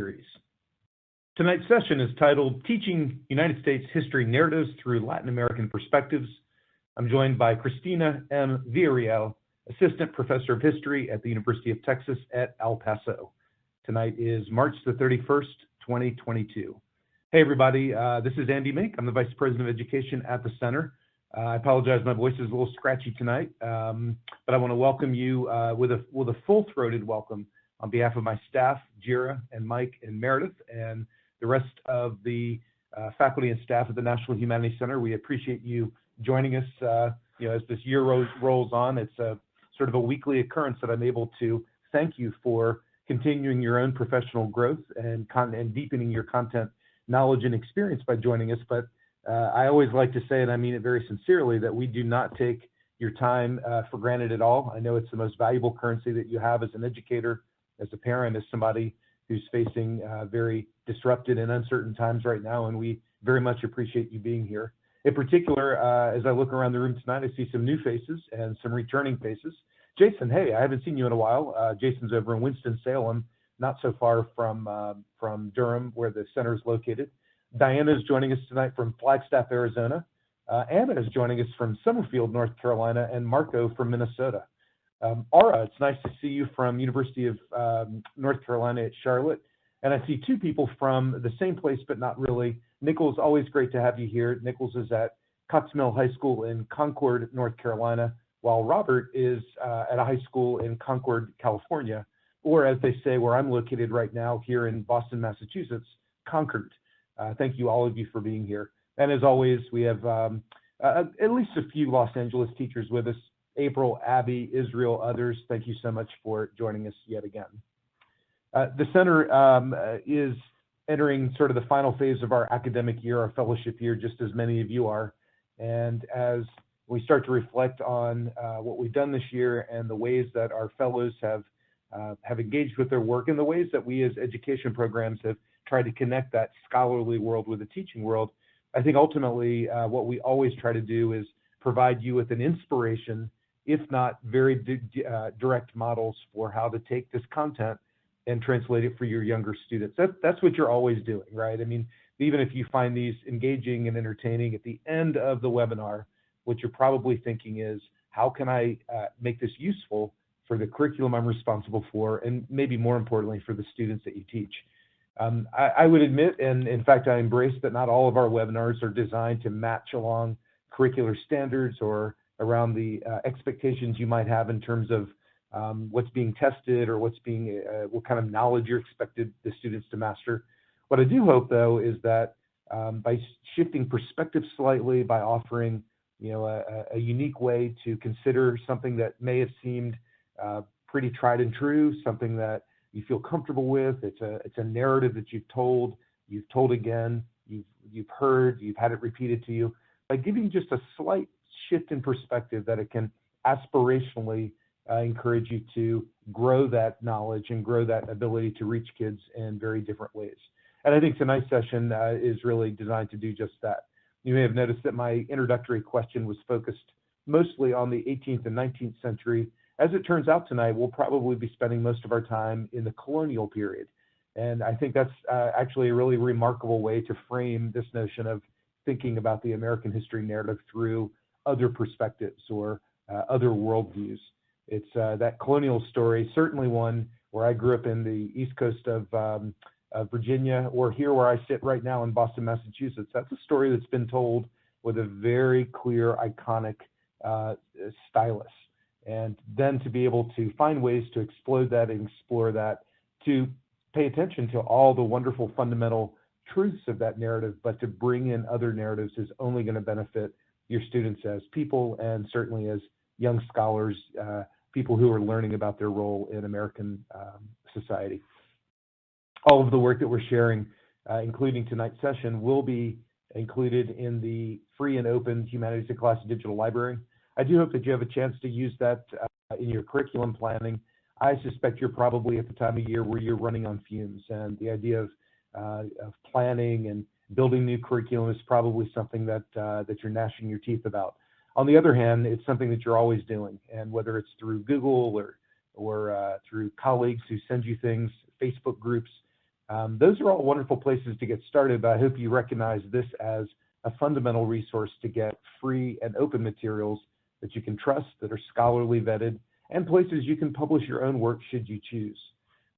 series. Tonight's session is titled Teaching United States History Narratives Through Latin American Perspectives. I'm joined by Cristina M. Villarreal, Assistant Professor of History at the University of Texas at El Paso. Tonight is March the 31st, 2022. Hey everybody, this is Andy Mink. I'm the Vice President of Education at the Center. I apologize, my voice is a little scratchy tonight, but I want to welcome you with a full-throated welcome on behalf of my staff, Jira and Mike and Meredith, and the rest of the faculty and staff at the National Humanities Center. We appreciate you joining us. As this year rolls on, it's a sort of a weekly occurrence that I'm able to thank you for continuing your own professional growth and deepening your content knowledge and experience by joining us. But I always like to say, and I mean it very sincerely, that we do not take your time for granted at all. I know it's the most valuable currency that you have as an educator, as a parent, as somebody who's facing very disrupted and uncertain times right now, and we very much appreciate you being here. In particular, as I look around the room tonight, I see some new faces and some returning faces. Jason, hey, I haven't seen you in a while. Jason's over in Winston-Salem, not so far from Durham, where the center is located. Diana is joining us tonight from Flagstaff, Arizona. Anna is joining us from Summerfield, North Carolina, and Marco from Minnesota. Aura, it's nice to see you from University of North Carolina at Charlotte. And I see two people from the same place, but not really. Nichols, always great to have you here. Nichols is at Cox Mill High School in Concord, North Carolina, while Robert is at a high school in Concord, California, or as they say, where I'm located right now, here in Boston, Massachusetts, Concord. Thank you, all of you, for being here. And as always, we have at least a few Los Angeles teachers with us. April, Abby, Israel, others, thank you so much for joining us yet again. The center is entering sort of the final phase of our academic year, our fellowship year, just as many of you are. And as we start to reflect on what we've done this year and the ways that our fellows have engaged with their work and the ways that we as education programs have tried to connect that scholarly world with the teaching world, I think ultimately what we always try to do is provide you with an inspiration, if not very direct models for how to take this content and translate it for your younger students. That's what you're always doing, right? I mean, even if you find these engaging and entertaining, at the end of the webinar, what you're probably thinking is, how can I make this useful for the curriculum I'm responsible for, and maybe more importantly, for the students that you teach? I would admit, and in fact, I embrace that not all of our webinars are designed to match along curricular standards or around the expectations you might have in terms of what's being tested or what kind of knowledge you're expected the students to master. What I do hope, though, is that by shifting perspective slightly, by offering a unique way to consider something that may have seemed pretty tried and true, something that you feel comfortable with, it's a narrative that you've told again, you've heard, you've had it repeated to you, by giving just a slight shift in perspective, that it can aspirationally encourage you to grow that knowledge and grow that ability to reach kids in very different ways. And I think tonight's session is really designed to do just that. You may have noticed that my introductory question was focused mostly on the 18th and 19th century. As it turns out tonight, we'll probably be spending most of our time in the colonial period. And I think that's actually a really remarkable way to frame this notion of thinking about the American history narrative through other perspectives or other worldviews. It's that colonial story, certainly one where I grew up in the East Coast of Virginia, or here where I sit right now in Boston, Massachusetts. That's a story that's been told with a very clear, iconic stylus. And then to be able to find ways to explode that and explore that, to pay attention to all the wonderful fundamental truths of that narrative, but to bring in other narratives is only going to benefit your students as people, and certainly as young scholars, people who are learning about their role in American society. All of the work that we're sharing, including tonight's session, will be included in the free and open Humanities in Class digital library. I do hope that you have a chance to use that in your curriculum planning. I suspect you're probably at the time of year where you're running on fumes, and the idea of planning and building new curriculum is probably something that you're gnashing your teeth about. On the other hand, it's something that you're always doing, and whether it's through Google or through colleagues who send you things, Facebook groups, Those are all wonderful places to get started, but I hope you recognize this as a fundamental resource to get free and open materials that you can trust, that are scholarly vetted, and places you can publish your own work should you choose.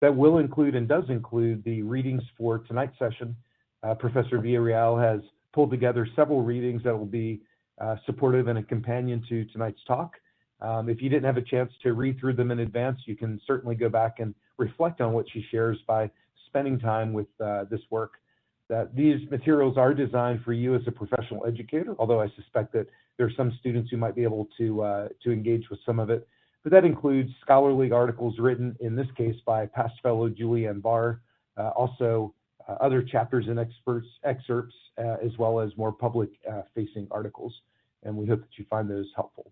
That will include and does include the readings for tonight's session. Professor Villarreal has pulled together several readings that will be supportive and a companion to tonight's talk. If you didn't have a chance to read through them in advance, you can certainly go back and reflect on what she shares by spending time with this work. That these materials are designed for you as a professional educator, although I suspect that there are some students who might be able to engage with some of it. But that includes scholarly articles written, in this case, by past fellow Julianne Barr, also other chapters and excerpts, as well as more public-facing articles. And we hope that you find those helpful.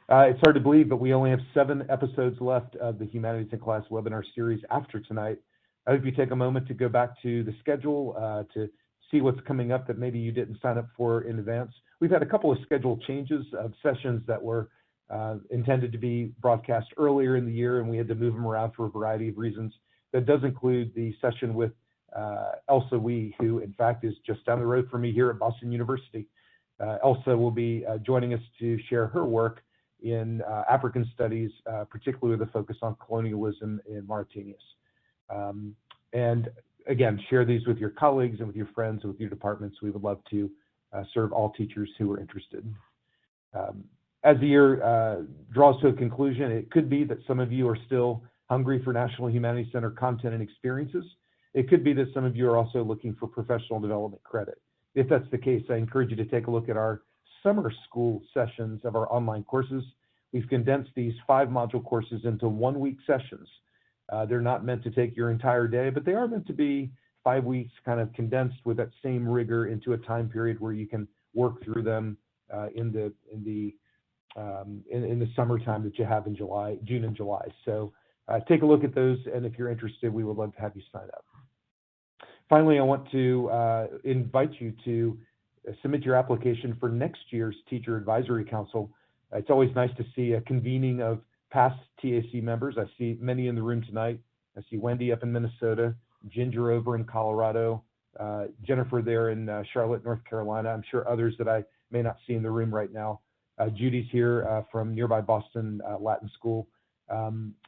It's hard to believe, but we only have 7 episodes left of the Humanities in Class webinar series after tonight. I hope you take a moment to go back to the schedule to see what's coming up that maybe you didn't sign up for in advance. We've had a couple of schedule changes of sessions that were intended to be broadcast earlier in the year, and we had to move them around for a variety of reasons. That does include the session with Elsa Wee, who in fact is just down the road from me here at Boston University. Elsa will be joining us to share her work in African studies, particularly with a focus on colonialism in Mauritania. And again, share these with your colleagues and with your friends and with your departments. We would love to serve all teachers who are interested. As the year draws to a conclusion, it could be that some of you are still hungry for National Humanities Center content and experiences. It could be that some of you are also looking for professional development credit. If that's the case, I encourage you to take a look at our summer school sessions of our online courses. We've condensed these 5-module courses into 1-week sessions. They're not meant to take your entire day, but they are meant to be 5 weeks kind of condensed with that same rigor into a time period where you can work through them in the summertime that you have in June and July. So take a look at those, and if you're interested, we would love to have you sign up. Finally, I want to invite you to submit your application for next year's Teacher Advisory Council. It's always nice to see a convening of past TAC members. I see many in the room tonight. I see Wendy up in Minnesota, Ginger over in Colorado, Jennifer there in Charlotte, North Carolina. I'm sure others that I may not see in the room right now. Judy's here from nearby Boston Latin School.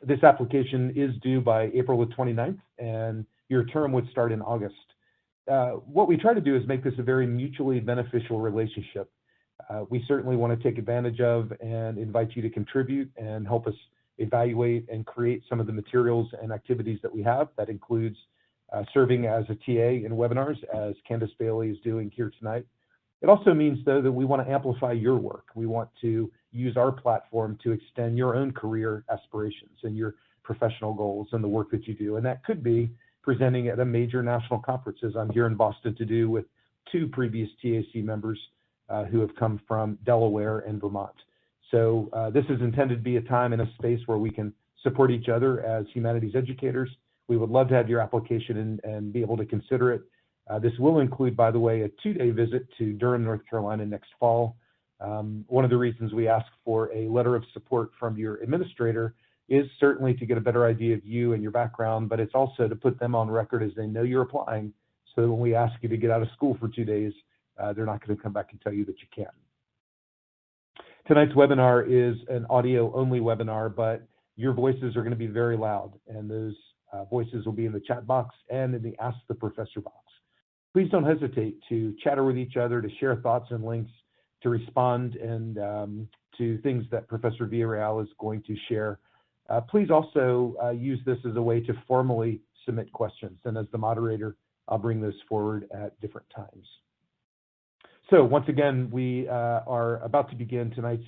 This application is due by April the 29th, and your term would start in August. What we try to do is make this a very mutually beneficial relationship. We certainly want to take advantage of and invite you to contribute and help us evaluate and create some of the materials and activities that we have. That includes serving as a TA in webinars, as Candace Bailey is doing here tonight. It also means, though, that we want to amplify your work. We want to use our platform to extend your own career aspirations and your professional goals and the work that you do. And that could be presenting at a major national conference, as I'm here in Boston to do with 2 previous TAC members who have come from Delaware and Vermont. So this is intended to be a time and a space where we can support each other as humanities educators. We would love to have your application and be able to consider it. This will include, by the way, a 2-day visit to Durham, North Carolina next fall. One of the reasons we ask for a letter of support from your administrator is certainly to get a better idea of you and your background, but it's also to put them on record as they know you're applying, so that when we ask you to get out of school for 2 days, they're not going to come back and tell you that you can. Tonight's webinar is an audio-only webinar, but your voices are going to be very loud, and those voices will be in the chat box and in the Ask the Professor box. Please don't hesitate to chatter with each other, to share thoughts and links, to respond and to things that Professor Villarreal is going to share. Please also use this as a way to formally submit questions, and as the moderator, I'll bring those forward at different times. So once again, we are about to begin tonight's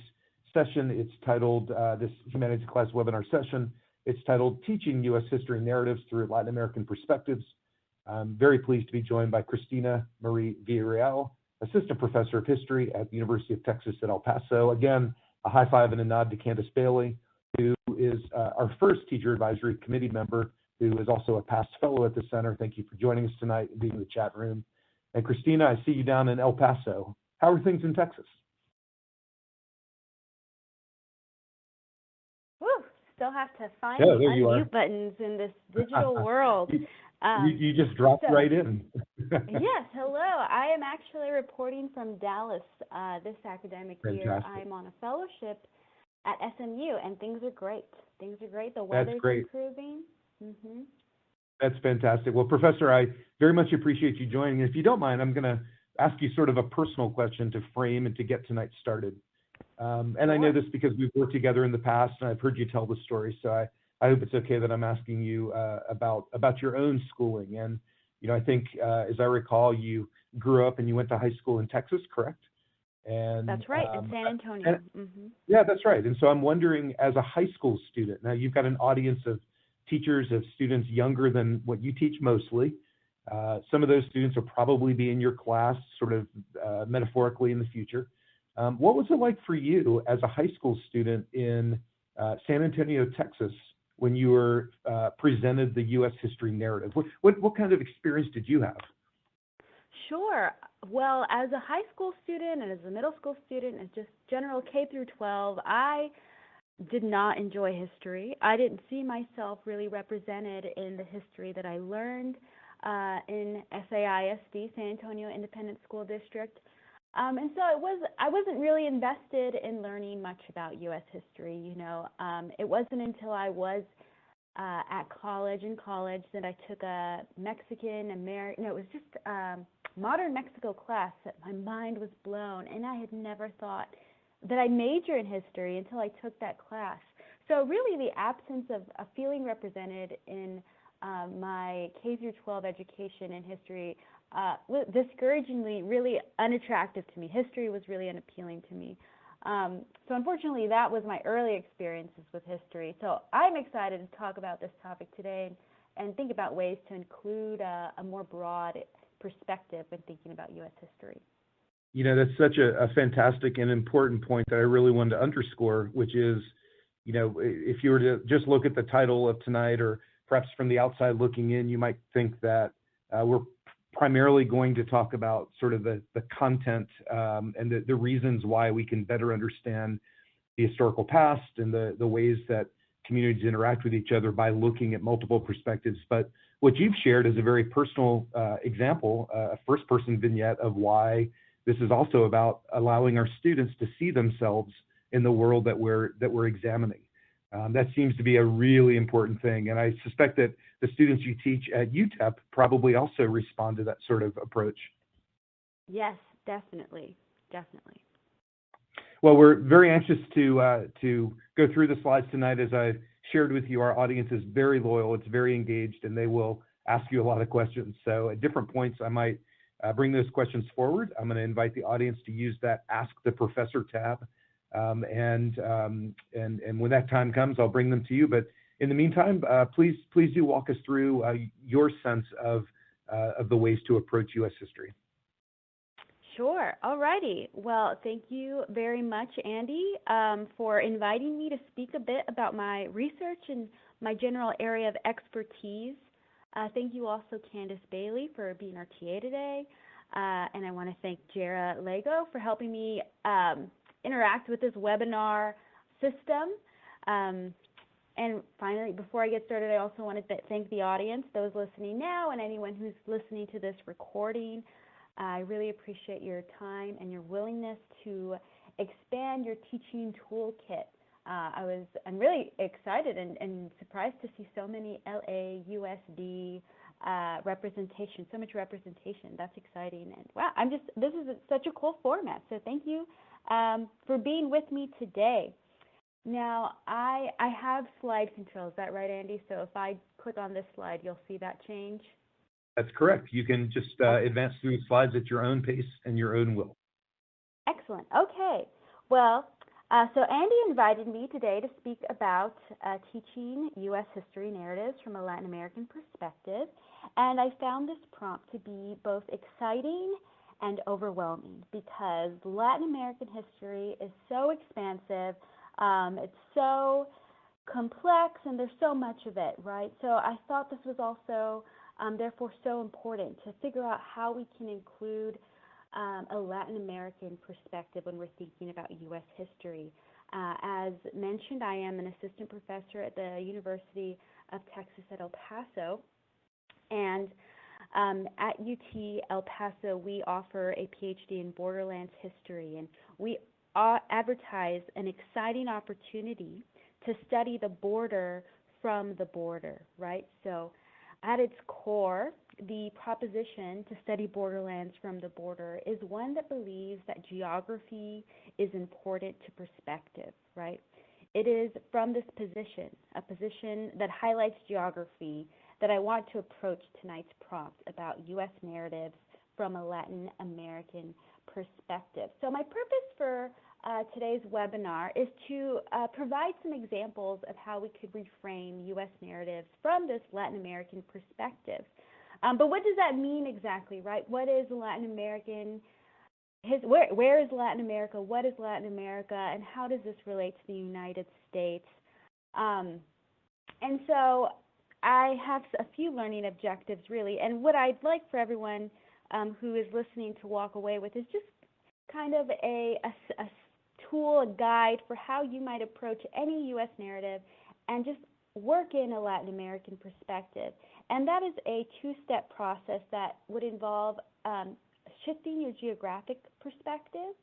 session. It's titled, this Humanities Class webinar session, it's titled Teaching U.S. History Narratives Through Latin American Perspectives. I'm very pleased to be joined by Christina Marie Villarreal, Assistant Professor of History at the University of Texas at El Paso. Again, a high five and a nod to Candace Bailey, who is our first Teacher Advisory Committee member, who is also a past fellow at the center. Thank you for joining us tonight and being in the chat room. And Christina, I see you down in El Paso. How are things in Texas? Woo, still have to find the unmute buttons in this digital world. You just dropped So, right in. yes, hello. I am actually reporting from Dallas this academic year. Fantastic. I'm on a fellowship at SMU, and things are great. Things are great. The That's weather's great. improving. Hmm. That's fantastic. Well, Professor, I very much appreciate you joining. If you don't mind, I'm going to ask you sort of a personal question to frame and to get tonight started. And I know Sure. this because we've worked together in the past, and I've heard you tell the story. So I hope it's okay that I'm asking you about your own schooling. And I think, as I recall, you grew up and you went to high school in Texas, correct? And That's right, in San and Antonio. Hmm. yeah, that's right. And so I'm wondering, as a high school student, now you've got an audience of teachers, of students younger than what you teach mostly. Some of those students will probably be in your class, sort of metaphorically in the future. What was it like for you as a high school student in San Antonio, Texas, when you were presented the U.S. history narrative? What kind of experience did you have? Sure. Well, as a high school student and as a middle school student and just general K through 12, I did not enjoy history. I didn't see myself really represented in the history that I learned in SAISD, San Antonio Independent School District. And so I wasn't really invested in learning much about U.S. history. It wasn't until I was at college, that I took a Mexican American, no, it was just modern Mexico class that my mind was blown, and I had never thought that I'd major in history until I took that class. So really the absence of feeling represented in my K through 12 education in history was discouragingly really unattractive to me. History was really unappealing to me. So unfortunately, that was my early experiences with history. So I'm excited to talk about this topic today and think about ways to include a more broad perspective when thinking about U.S. history. That's such a fantastic and important point that I really wanted to underscore, which is, if you were to just look at the title of tonight, or perhaps from the outside looking in, you might think that we're primarily going to talk about sort of the content and the reasons why we can better understand the historical past and the ways that communities interact with each other by looking at multiple perspectives. But what you've shared is a very personal example, a first-person vignette of why this is also about allowing our students to see themselves in the world that we're examining. That seems to be a really important thing, and I suspect that the students you teach at UTEP probably also respond to that sort of approach. Yes, definitely. Well, we're very anxious to go through the slides tonight. As I've shared with you, our audience is very loyal, it's very engaged, and they will ask you a lot of questions. So at different points, I might bring those questions forward. I'm going to invite the audience to use that Ask the Professor tab. And when that time comes, I'll bring them to you. But in the meantime, please do walk us through your sense of the ways to approach U.S. history. Sure. All righty. Well, thank you very much, Andy, for inviting me to speak a bit about my research and my general area of expertise. Thank you also, Candace Bailey, for being our TA today. And I want to thank Jara Lego for helping me interact with this webinar system. And finally, before I get started, I also want to thank the audience, those listening now, and anyone who's listening to this recording. I really appreciate your time and your willingness to expand your teaching toolkit. I'm really excited and surprised to see so many LAUSD representation, so much representation. That's exciting. And wow, this is such a cool format. So thank you for being with me today. Now, I have slide control. Is that right, Andy? So if I click on this slide, you'll see that change? That's correct. You can just advance through the slides at your own pace and your own will. Excellent. Okay. Well, so Andy invited me today to speak about teaching U.S. history narratives from a Latin American perspective, and I found this prompt to be both exciting and overwhelming because Latin American history is so expansive, it's so complex, and there's so much of it, right? So I thought this was also therefore so important to figure out how we can include a Latin American perspective when we're thinking about U.S. history. As mentioned, I am an assistant professor at the University of Texas at El Paso, And at UT El Paso, we offer a PhD in Borderlands history, and we advertise an exciting opportunity to study the border from the border, right? So at its core, the proposition to study borderlands from the border is one that believes that geography is important to perspective, right? It is from this position, a position that highlights geography, that I want to approach tonight's prompt about U.S. narratives from a Latin American perspective. So my purpose for today's webinar is to provide some examples of how we could reframe U.S. narratives from this Latin American perspective. But what does that mean exactly, right? What is Latin American? Where is Latin America? What is Latin America? And how does this relate to the United States? And so I have a few learning objectives, really. And what I'd like for everyone who is listening to walk away with is just kind of a tool, a guide for how you might approach any U.S. narrative and just work in a Latin American perspective. And that is a two-step process that would involve shifting your geographic perspective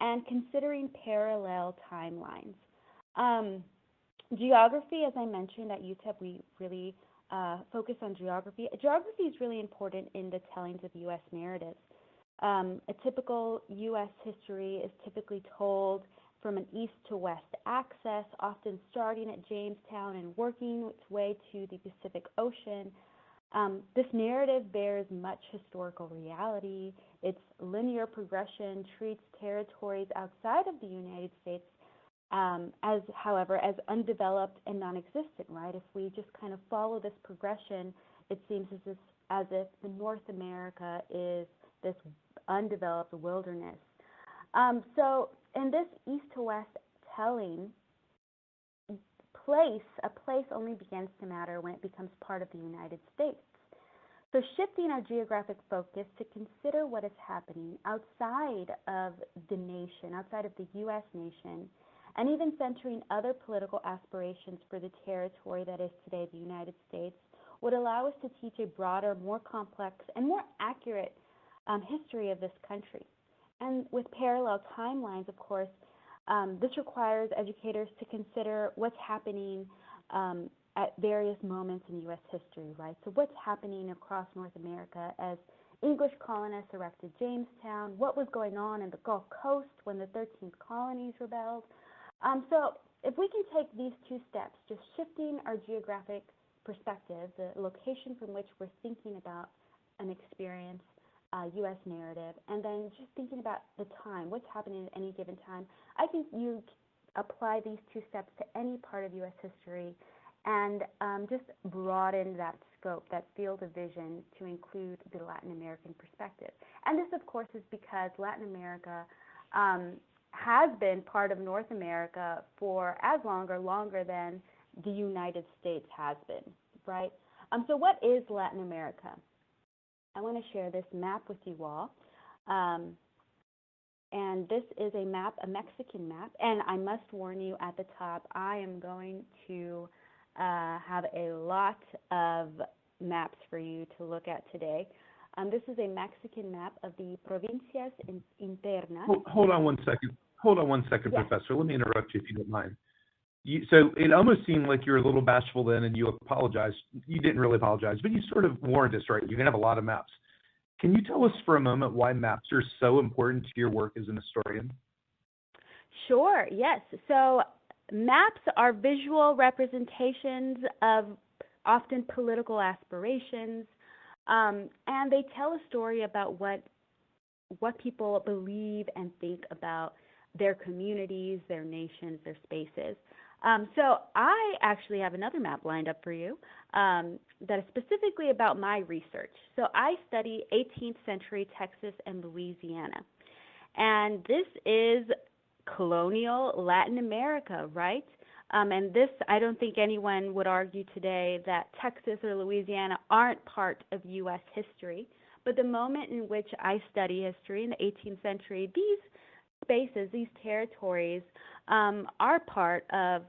and considering parallel timelines. Geography, as I mentioned at UTEP, we really focus on geography. Geography is really important in the tellings of U.S. narratives. A typical U.S. history is typically told from an east to west axis, often starting at Jamestown and working its way to the Pacific Ocean. This narrative bears much historical reality. Its linear progression treats territories outside of the United States however, as undeveloped and non-existent, right? If we just kind of follow this progression, it seems as if North America is this undeveloped wilderness. So in this east to west telling, a place only begins to matter when it becomes part of the United States. So shifting our geographic focus to consider what is happening outside of the nation, outside of the U.S. nation, and even centering other political aspirations for the territory that is today the United States, would allow us to teach a broader, more complex, and more accurate history of this country. And with parallel timelines, of course, this requires educators to consider what's happening at various moments in U.S. history, right? So what's happening across North America as English colonists erected Jamestown, what was going on in the Gulf Coast when the 13th colonies rebelled. So if we can take these two steps, just shifting our geographic perspective, the location from which we're thinking about an experience, U.S. narrative, and then just thinking about the time, what's happening at any given time, I think you apply these two steps to any part of U.S. history and just broaden that scope, that field of vision to include the Latin American perspective. And this, of course, is because Latin America has been part of North America for as long or longer than the United States has been, right? So what is Latin America? I want to share this map with you all. And this is a map, a Mexican map. And I must warn you at the top, I am going to have a lot of maps for you to look at today. This is a Mexican map of the Provincias Internas. Hold on one second. Yes. Professor. Let me interrupt you if you don't mind. So it almost seemed like you were a little bashful then and you apologized. You didn't really apologize, but you sort of warned us, right? You're going to have a lot of maps. Can you tell us for a moment why maps are so important to your work as an historian? Sure, yes. So maps are visual representations of often political aspirations, and they tell a story about what people believe and think about their communities, their nations, their spaces. So I actually have another map lined up for you that is specifically about my research. So I study 18th century Texas and Louisiana. And this is colonial Latin America, right? And this, I don't think anyone would argue today that Texas or Louisiana aren't part of U.S. history. But the moment in which I study history in the 18th century, these spaces, these territories, are part of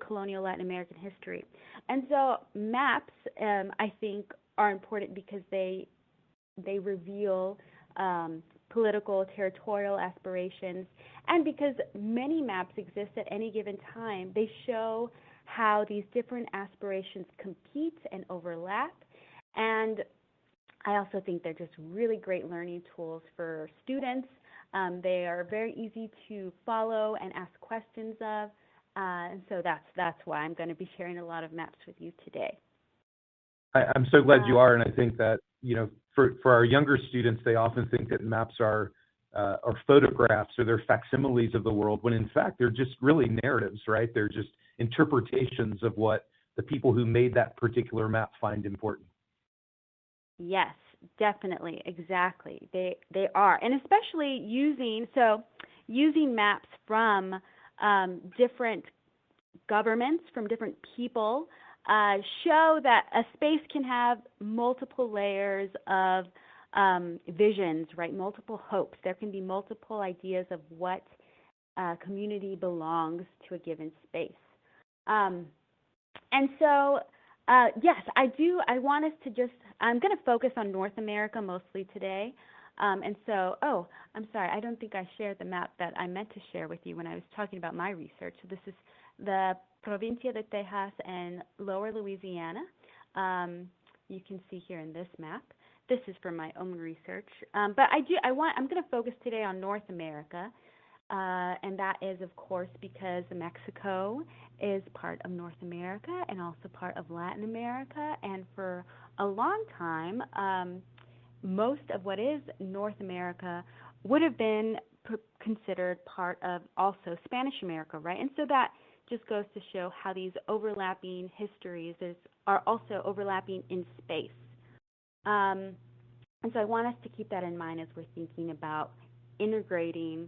colonial Latin American history. And so maps, I think, are important because they reveal political, territorial aspirations, and because many maps exist at any given time, they show how these different aspirations compete and overlap. And I also think they're just really great learning tools for students. They are very easy to follow and ask questions of, and so that's why I'm going to be sharing a lot of maps with you today. I'm so glad you are, and I think that, you know, for our younger students, they often think that maps are photographs or they're facsimiles of the world, when in fact they're just really narratives, right? They're just interpretations of what the people who made that particular map find important. Yes, definitely, exactly. They are, and especially using maps from different governments, from different people, show that a space can have multiple layers of visions, right? Multiple hopes. There can be multiple ideas of what community belongs to a given space. And so, yes, I want us to I'm going to focus on North America mostly today. And so, I'm sorry, I don't think I shared the map that I meant to share with you when I was talking about my research. So this is the Provincia de Texas and Lower Louisiana. You can see here in this map. This is from my own research. But I'm going to focus today on North America. And that is, of course, because Mexico is part of North America and also part of Latin America. And for a long time, most of what is North America would have been considered part of also Spanish America, right? And so that just goes to show how these overlapping histories are also overlapping in space. And so I want us to keep that in mind as we're thinking about integrating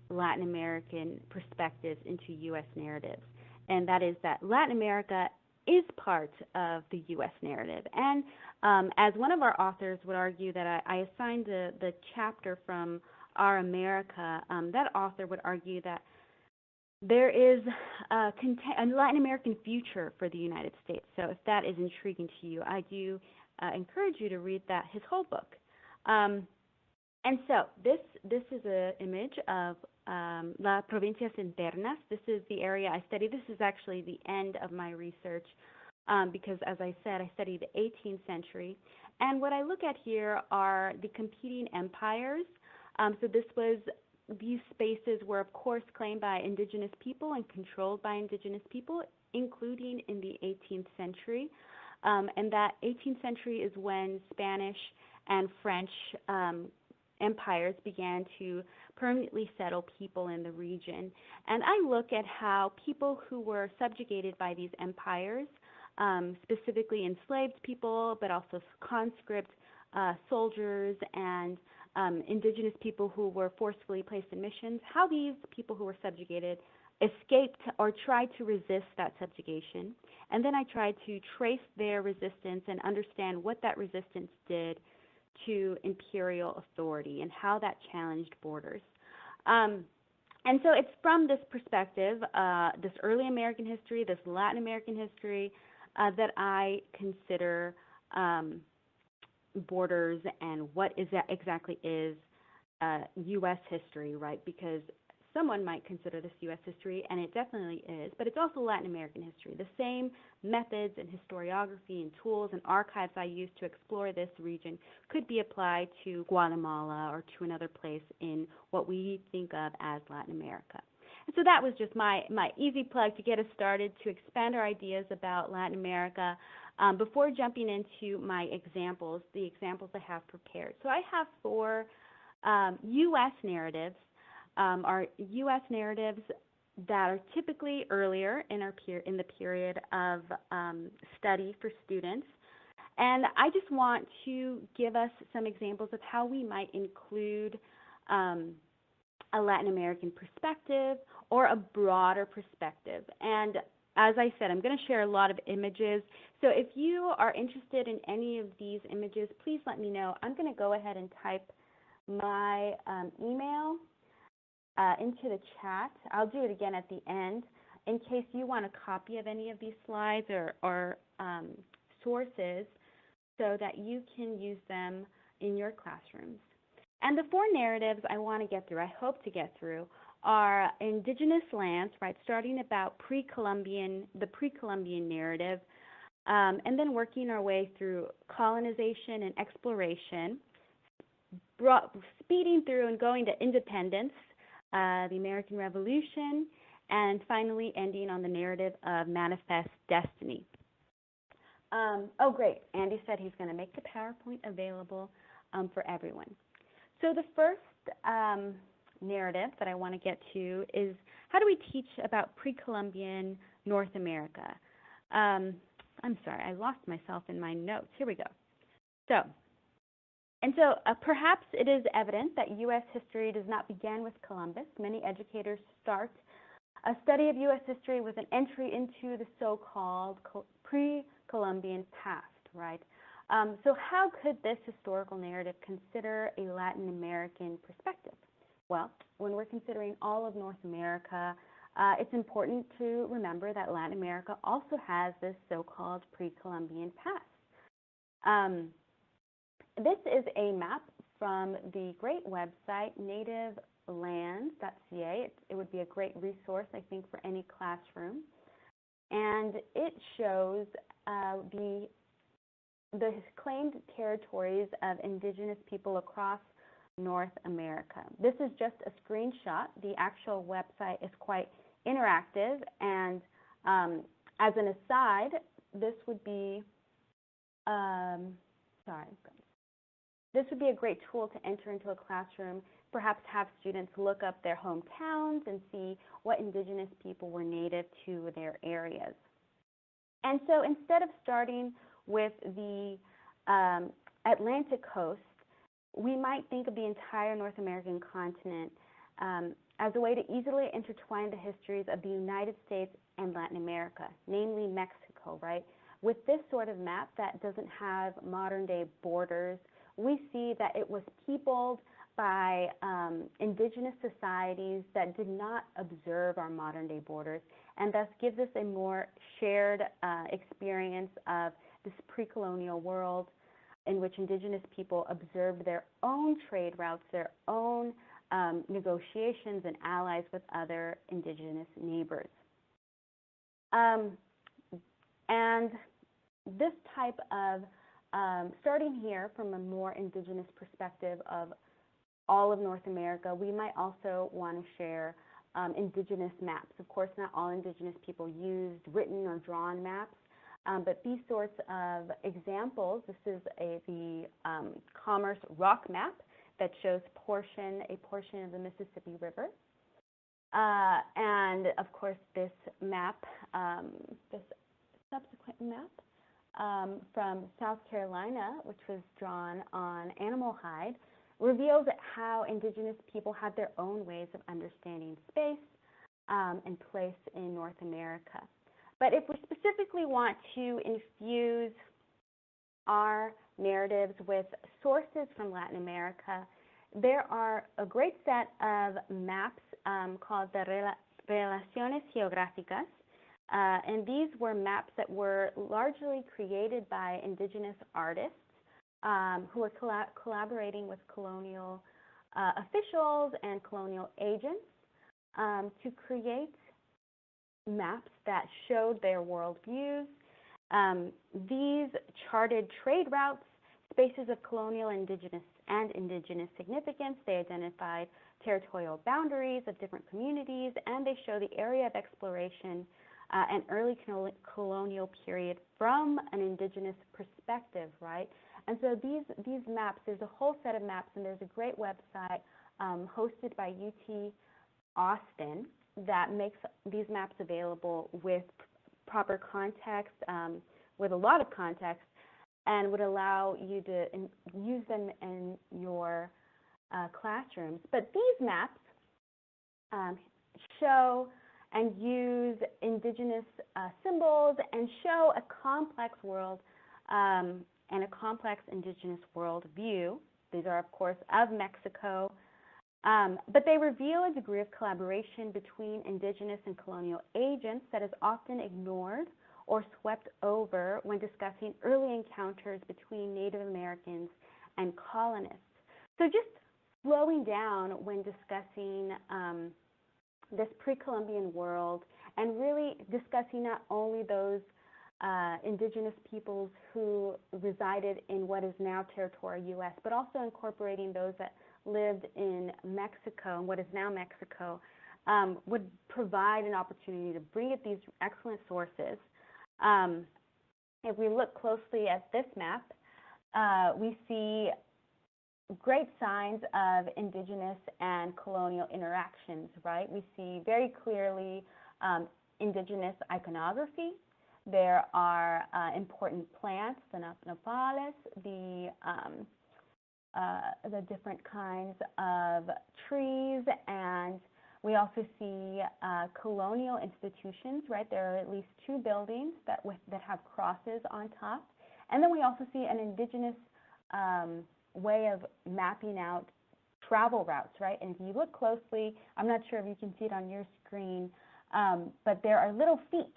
Latin American perspectives into U.S. narratives. And that is that Latin America is part of the U.S. narrative. And as one of our authors would argue that I assigned the chapter from Our America, that author would argue that there is a Latin American future for the United States. So if that is intriguing to you, I do encourage you to read his whole book. And so this is an image of La Provincias Internas. This is the area I study. This is actually the end of my research because, as I said, I study the 18th century. And what I look at here are the competing empires. So these spaces were, of course, claimed by indigenous people and controlled by indigenous people, including in the 18th century. And that 18th century is when Spanish and French empires began to permanently settle people in the region. And I look at how people who were subjugated by these empires, specifically enslaved people, but also conscript soldiers and indigenous people who were forcefully placed in missions, how these people who were subjugated escaped or tried to resist that subjugation. And then I tried to trace their resistance and understand what that resistance did to imperial authority and how that challenged borders. And so it's from this perspective, this early American history, this Latin American history, that I consider borders and what exactly is U.S. history, right? Because someone might consider this U.S. history, and it definitely is, but it's also Latin American history. The same methods and historiography and tools and archives I use to explore this region could be applied to Guatemala or to another place in what we think of as Latin America. And so that was just my easy plug to get us started, to expand our ideas about Latin America. Before jumping into my examples, the examples I have prepared. So I have 4 U.S. narratives. Are U.S. narratives that are typically earlier in the period of study for students. And I just want to give us some examples of how we might include a Latin American perspective or a broader perspective. And as I said, I'm going to share a lot of images. So if you are interested in any of these images, please let me know. I'm going to go ahead and type my email into the chat. I'll do it again at the end. in case you want a copy of any of these slides or sources so that you can use them in your classrooms. And the four narratives I want to get through, I hope to get through, are indigenous lands, right, starting about the pre-Columbian narrative, and then working our way through colonization and exploration, speeding through and going to independence, the American Revolution, and finally ending on the narrative of manifest destiny. Oh, great. Andy said he's going to make the PowerPoint available for everyone. So the first narrative that I want to get to is, how do we teach about pre-Columbian North America? I'm sorry, I lost myself in my notes. Here we go. So perhaps it is evident that U.S. history does not begin with Columbus. Many educators start a study of U.S. history with an entry into the so-called pre-Columbian past, right? So how could this historical narrative consider a Latin American perspective? Well, when we're considering all of North America, it's important to remember that Latin America also has this so-called pre-Columbian past. This is a map from the great website nativelands.ca. It would be a great resource, I think, for any classroom. And it shows the claimed territories of indigenous people across North America. This is just a screenshot. The actual website is quite interactive, and as an aside, this would be this would be a great tool to enter into a classroom, perhaps have students look up their hometowns and see what indigenous people were native to their areas. And so instead of starting with the Atlantic coast, we might think of the entire North American continent as a way to easily intertwine the histories of the United States and Latin America, namely Mexico, right? With this sort of map that doesn't have modern-day borders, we see that it was peopled by indigenous societies that did not observe our modern-day borders, and thus gives us a more shared experience of this pre-colonial world in which indigenous people observed their own trade routes, their own negotiations and allies with other indigenous neighbors. And this type of, starting here from a more indigenous perspective of all of North America, we might also want to share indigenous maps. Of course, not all indigenous people used written or drawn maps, but these sorts of examples, this is the Commerce rock map that shows a portion of the Mississippi River. And of course, this map, this subsequent map from South Carolina, which was drawn on animal hide, reveals how indigenous people had their own ways of understanding space and place in North America. But if we specifically want to infuse our narratives with sources from Latin America, there are a great set of maps called the Relaciones Geográficas, and these were maps that were largely created by indigenous artists who were collaborating with colonial officials and colonial agents to create maps that showed their worldviews. These charted trade routes, spaces of colonial indigenous significance. They identified territorial boundaries of different communities, and they show the area of exploration and early colonial period from an indigenous perspective, right? And so these maps, there's a whole set of maps, and there's a great website hosted by UT Austin that makes these maps available with proper context, with a lot of context, and would allow you to use them in your classrooms. But these maps show and use indigenous symbols and show a complex world and a complex indigenous world view. These are, of course, of Mexico, But they reveal a degree of collaboration between indigenous and colonial agents that is often ignored or swept over when discussing early encounters between Native Americans and colonists. So just slowing down when discussing this pre-Columbian world and really discussing not only those indigenous peoples who resided in what is now territory U.S., but also incorporating those that lived in Mexico and what is now Mexico, would provide an opportunity to bring at these excellent sources. If we look closely at this map, we see great signs of indigenous and colonial interactions, right? We see very clearly indigenous iconography. There are important plants, the nopales, the different kinds of trees, and we also see colonial institutions, right? There are at least 2 buildings that have crosses on top. And then we also see an indigenous way of mapping out travel routes, right? And if you look closely, I'm not sure if you can see it on your screen, but there are little feet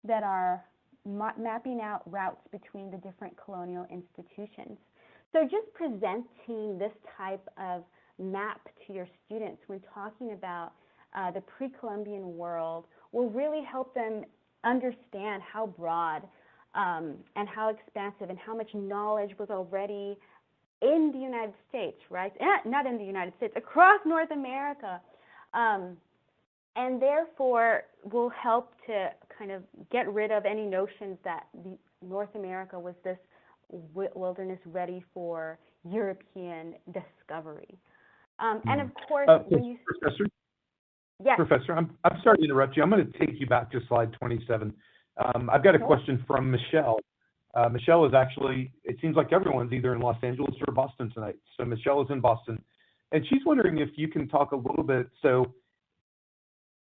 that are mapping out routes between the different colonial institutions. So just presenting this type of map to your students when talking about the pre-Columbian world will really help them understand how broad and how expansive and how much knowledge was already in the United States, right? Not in the United States, across North America. And therefore will help to kind of get rid of any notions that North America was this wilderness ready for European discovery. And of course, when you... Professor? Yes. Professor, I'm sorry to interrupt you. I'm going to take you back to slide 27. I've got a question from Michelle. Michelle is actually, it seems like everyone's either in Los Angeles or Boston tonight. So Michelle is in Boston. And she's wondering if you can talk a little bit. So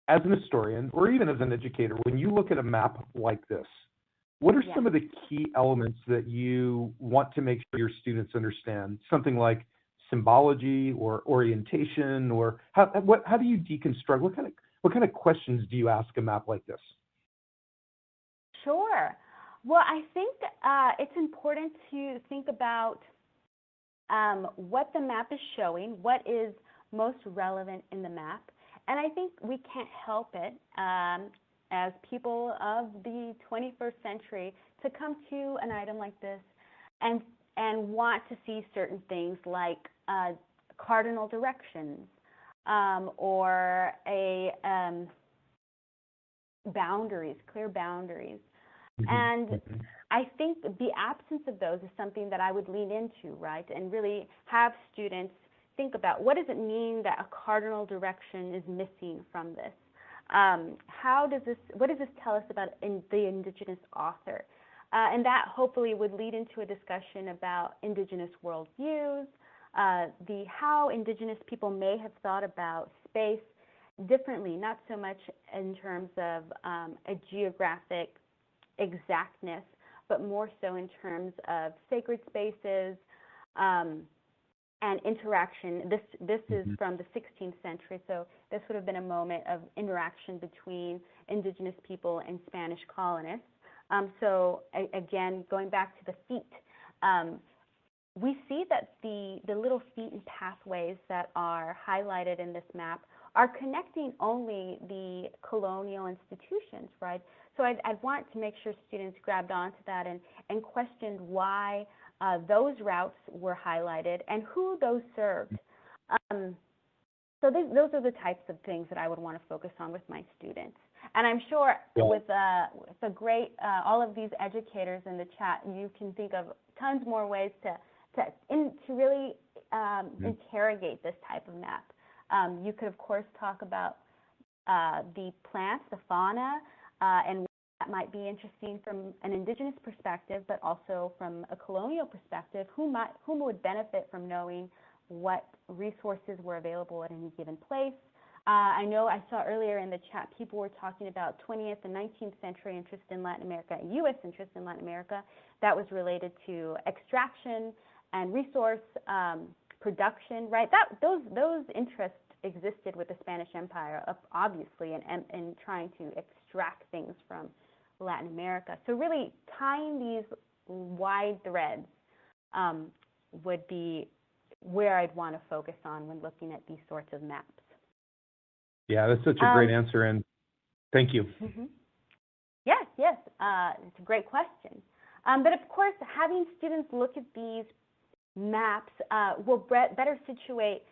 as an historian, or even as an educator, when you look at a map like this, what are some of the key elements that you want to make sure your students understand? Something like symbology or orientation, or how do you deconstruct? What kind of questions do you ask a map like this? Sure. Well, I think it's important to think about what the map is showing, what is most relevant in the map. And I think we can't help it as people of the 21st century to come to an item like this and want to see certain things like cardinal directions or boundaries, clear boundaries. And I think the absence of those is something that I would lean into, right? And really have students think about, what does it mean that a cardinal direction is missing from this? What does this tell us about the indigenous author? And that hopefully would lead into a discussion about indigenous worldviews, how indigenous people may have thought about space differently, not so much in terms of a geographic exactness, but more so in terms of sacred spaces and interaction. This is from the 16th century, so this would have been a moment of interaction between indigenous people and Spanish colonists. So again, going back to the feet, we see that the little feet and pathways that are highlighted in this map are connecting only the colonial institutions, right? So I'd want to make sure students grabbed onto that and questioned why those routes were highlighted and who those served. So those are the types of things that I would want to focus on with my students. And I'm sure with a great, all of these educators in the chat, you can think of tons more ways to really interrogate this type of map. You could, of course, talk about the plants, the fauna, and that might be interesting from an indigenous perspective, but also from a colonial perspective. Whom would benefit from knowing what resources were available at any given place? I know I saw earlier in the chat people were talking about 20th and 19th century interest in Latin America and U.S. interest in Latin America. That was related to extraction and resource production, right? Those interests existed with the Spanish Empire, obviously, and trying to extract things from Latin America. So really tying these wide threads would be where I'd want to focus on when looking at these sorts of maps. Yeah, that's such a great answer, and thank you. Yes, it's a great question. But of course, having students look at these maps will better situate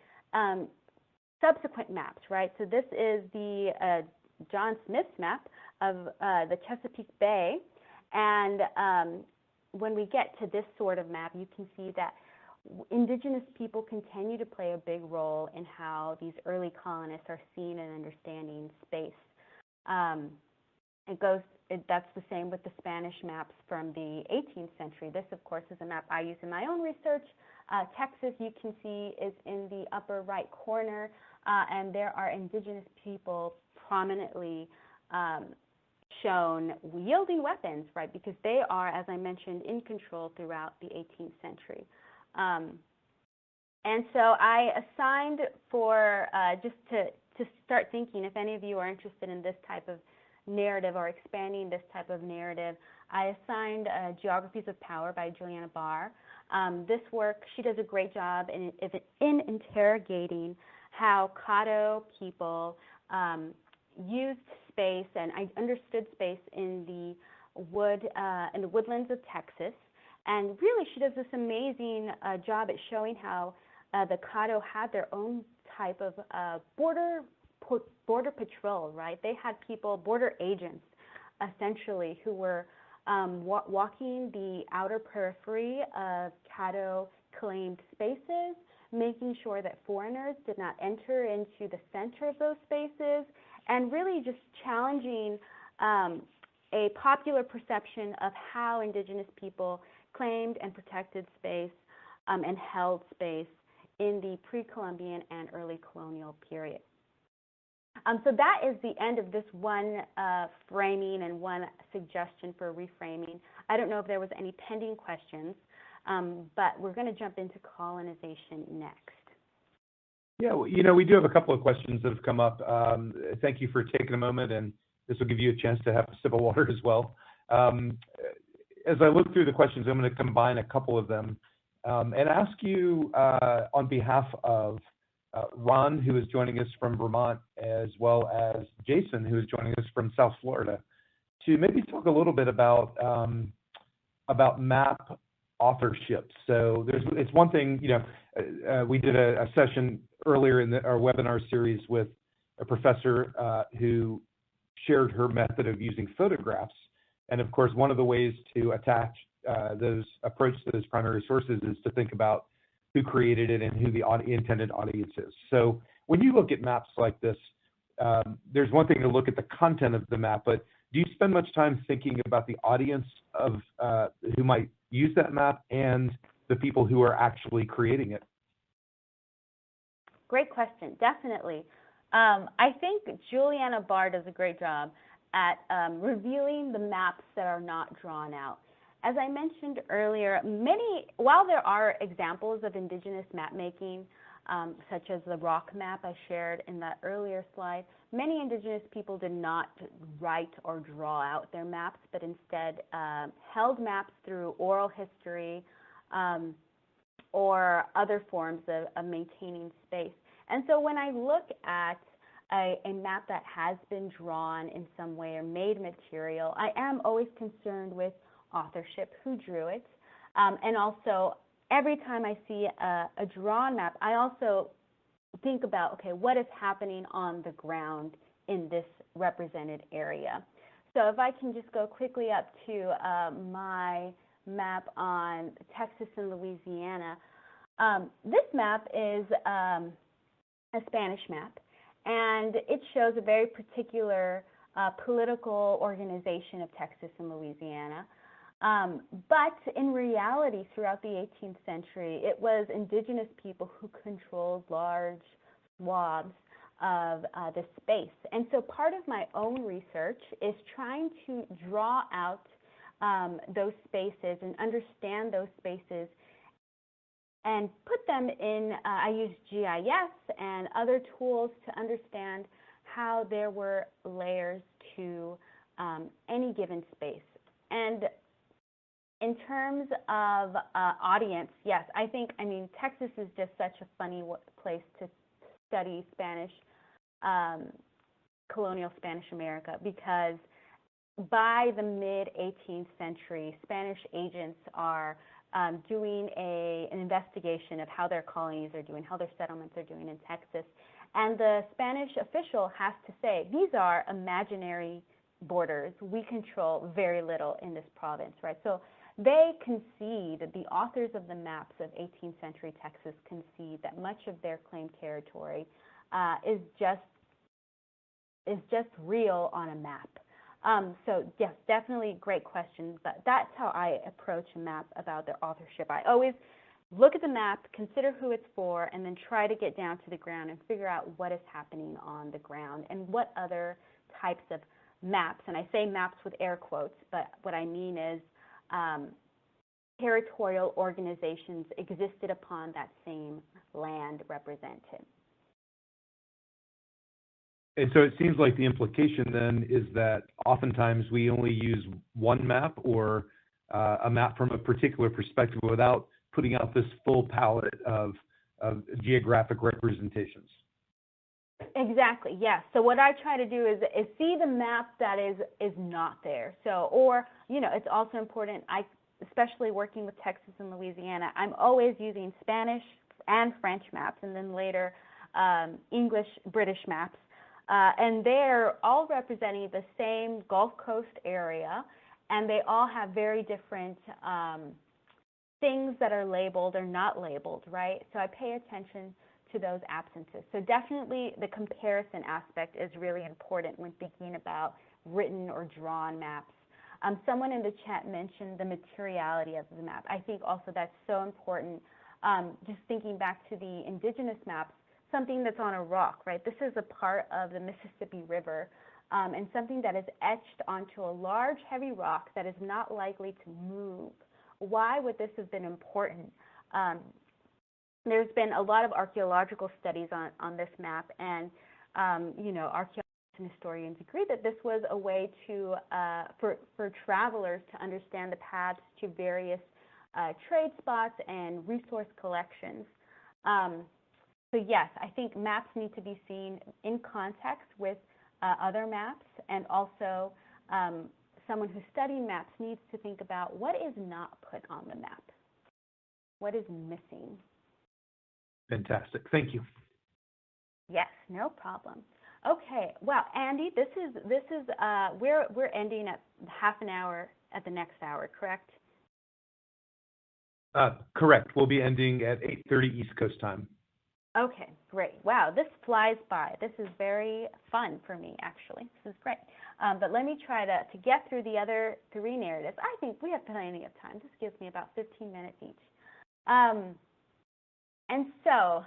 subsequent maps, right? So this is the John Smith's map of the Chesapeake Bay, and when we get to this sort of map, you can see that Indigenous people continue to play a big role in how these early colonists are seeing and understanding space. That's the same with the Spanish maps from the 18th century. This, of course, is a map I use in my own research. Texas, you can see, is in the upper right corner, and there are Indigenous people prominently shown wielding weapons, right, because they are, as I mentioned, in control throughout the 18th century. And so I assigned for, just to start thinking, if any of you are interested in this type of narrative or expanding this type of narrative, I assigned Geographies of Power by Juliana Barr. This work, she does a great job in interrogating how Caddo people used space and I understood space in the woodlands of Texas. And really, she does this amazing job at showing how the Caddo had their own type of border patrol, right? They had people, border agents, essentially, who were walking the outer periphery of Caddo claimed spaces, making sure that foreigners did not enter into the center of those spaces, and really just challenging a popular perception of how Indigenous people claimed and protected space and held space in the pre-Columbian and early colonial period. So that is the end of this one framing and one suggestion for reframing. I don't know if there was any pending questions, but we're going to jump into colonization next. Yeah, well, we do have a couple of questions that have come up. Thank you for taking a moment, and this will give you a chance to have a sip of water as well. As I look through the questions, I'm going to combine a couple of them and ask you on behalf of Ron, who is joining us from Vermont, as well as Jason, who is joining us from South Florida, to maybe talk a little bit about map authorship. So it's one thing, we did a session earlier in our webinar series with a professor who shared her method of using photographs. And of course, one of the ways to approach those primary sources is to think about who created it and who the intended audience is. So when you look at maps like this, there's one thing to look at the content of the map, but do you spend much time thinking about the audience of who might use that map and the people who are actually creating it? Great question, definitely. I think Juliana Barr does a great job at revealing the maps that are not drawn out. As I mentioned earlier, while there are examples of Indigenous map making, such as the rock map I shared in that earlier slide, many Indigenous people did not write or draw out their maps, but instead held maps through oral history or other forms of maintaining space. And so when I look at a map that has been drawn in some way or made material, I am always concerned with authorship, who drew it, and also every time I see a drawn map, I also think about, okay, what is happening on the ground in this represented area. So if I can just go quickly up to my map on Texas and Louisiana, this map is a Spanish map, and it shows a very particular political organization of Texas and Louisiana. But in reality, throughout the 18th century, it was Indigenous people who controlled large swaths of the space. And so part of my own research is trying to draw out those spaces and understand those spaces and put them in, I used GIS and other tools to understand how there were layers to any given space. And in terms of audience, yes, I mean, Texas is just such a funny place to study Spanish, colonial Spanish America, because by the mid-18th century, Spanish agents are doing an investigation of how their colonies are doing, how their settlements are doing in Texas. And the Spanish official has to say, these are imaginary borders. We control very little in this province, right? So they concede, the authors of the maps of 18th century Texas concede that much of their claimed territory is just real on a map. So yes, definitely great question, but that's how I approach a map about their authorship. I always look at the map, consider who it's for, and then try to get down to the ground and figure out what is happening on the ground and what other types of maps, and I say maps with air quotes, but what I mean is territorial organizations existed upon that same land represented. And so it seems like the implication then is that oftentimes we only use one map or a map from a particular perspective without putting out this full palette of geographic representations. Exactly, yes. So what I try to do is see the map that is not there. So, or, you know, it's also important, especially working with Texas and Louisiana, I'm always using Spanish and French maps, and then later English, British maps. And they're all representing the same Gulf Coast area, and they all have very different things that are labeled or not labeled, right? So I pay attention to those absences. So definitely the comparison aspect is really important when thinking about written or drawn maps. Someone in the chat mentioned the materiality of the map. I think also that's so important. Just thinking back to the indigenous maps, something that's on a rock, right? This is a part of the Mississippi River, and something that is etched onto a large, heavy rock that is not likely to move. Why would this have been important? There's been a lot of archaeological studies on this map, and you know, archaeologists and historians agree that this was a way to for travelers to understand the paths to various trade spots and resource collections. So yes, I think maps need to be seen in context with other maps, and also someone who's studying maps needs to think about what is not put on the map, what is missing. Fantastic, thank you. Yes, no problem. Okay, well, Andy, this is we're ending at half an hour at the next hour, correct? Correct. We'll be ending at 8:30 East Coast time. Okay, great. Wow, this flies by. This is very fun for me, actually. This is great. But let me try to get through the other three narratives. I think we have plenty of time. This gives me about 15 minutes each. And so,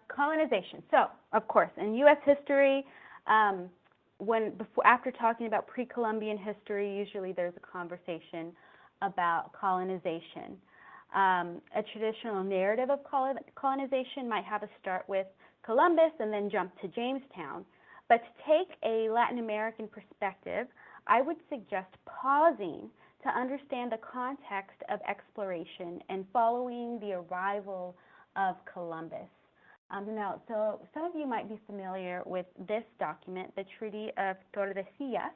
colonization. So, of course, in U.S. history, after talking about pre-Columbian history, usually there's a conversation about colonization. A traditional narrative of colonization might have us start with Columbus and then jump to Jamestown. But to take a Latin American perspective, I would suggest pausing to understand the context of exploration and following the arrival of Columbus. Now, so some of you might be familiar with this document, the Treaty of Tordesillas.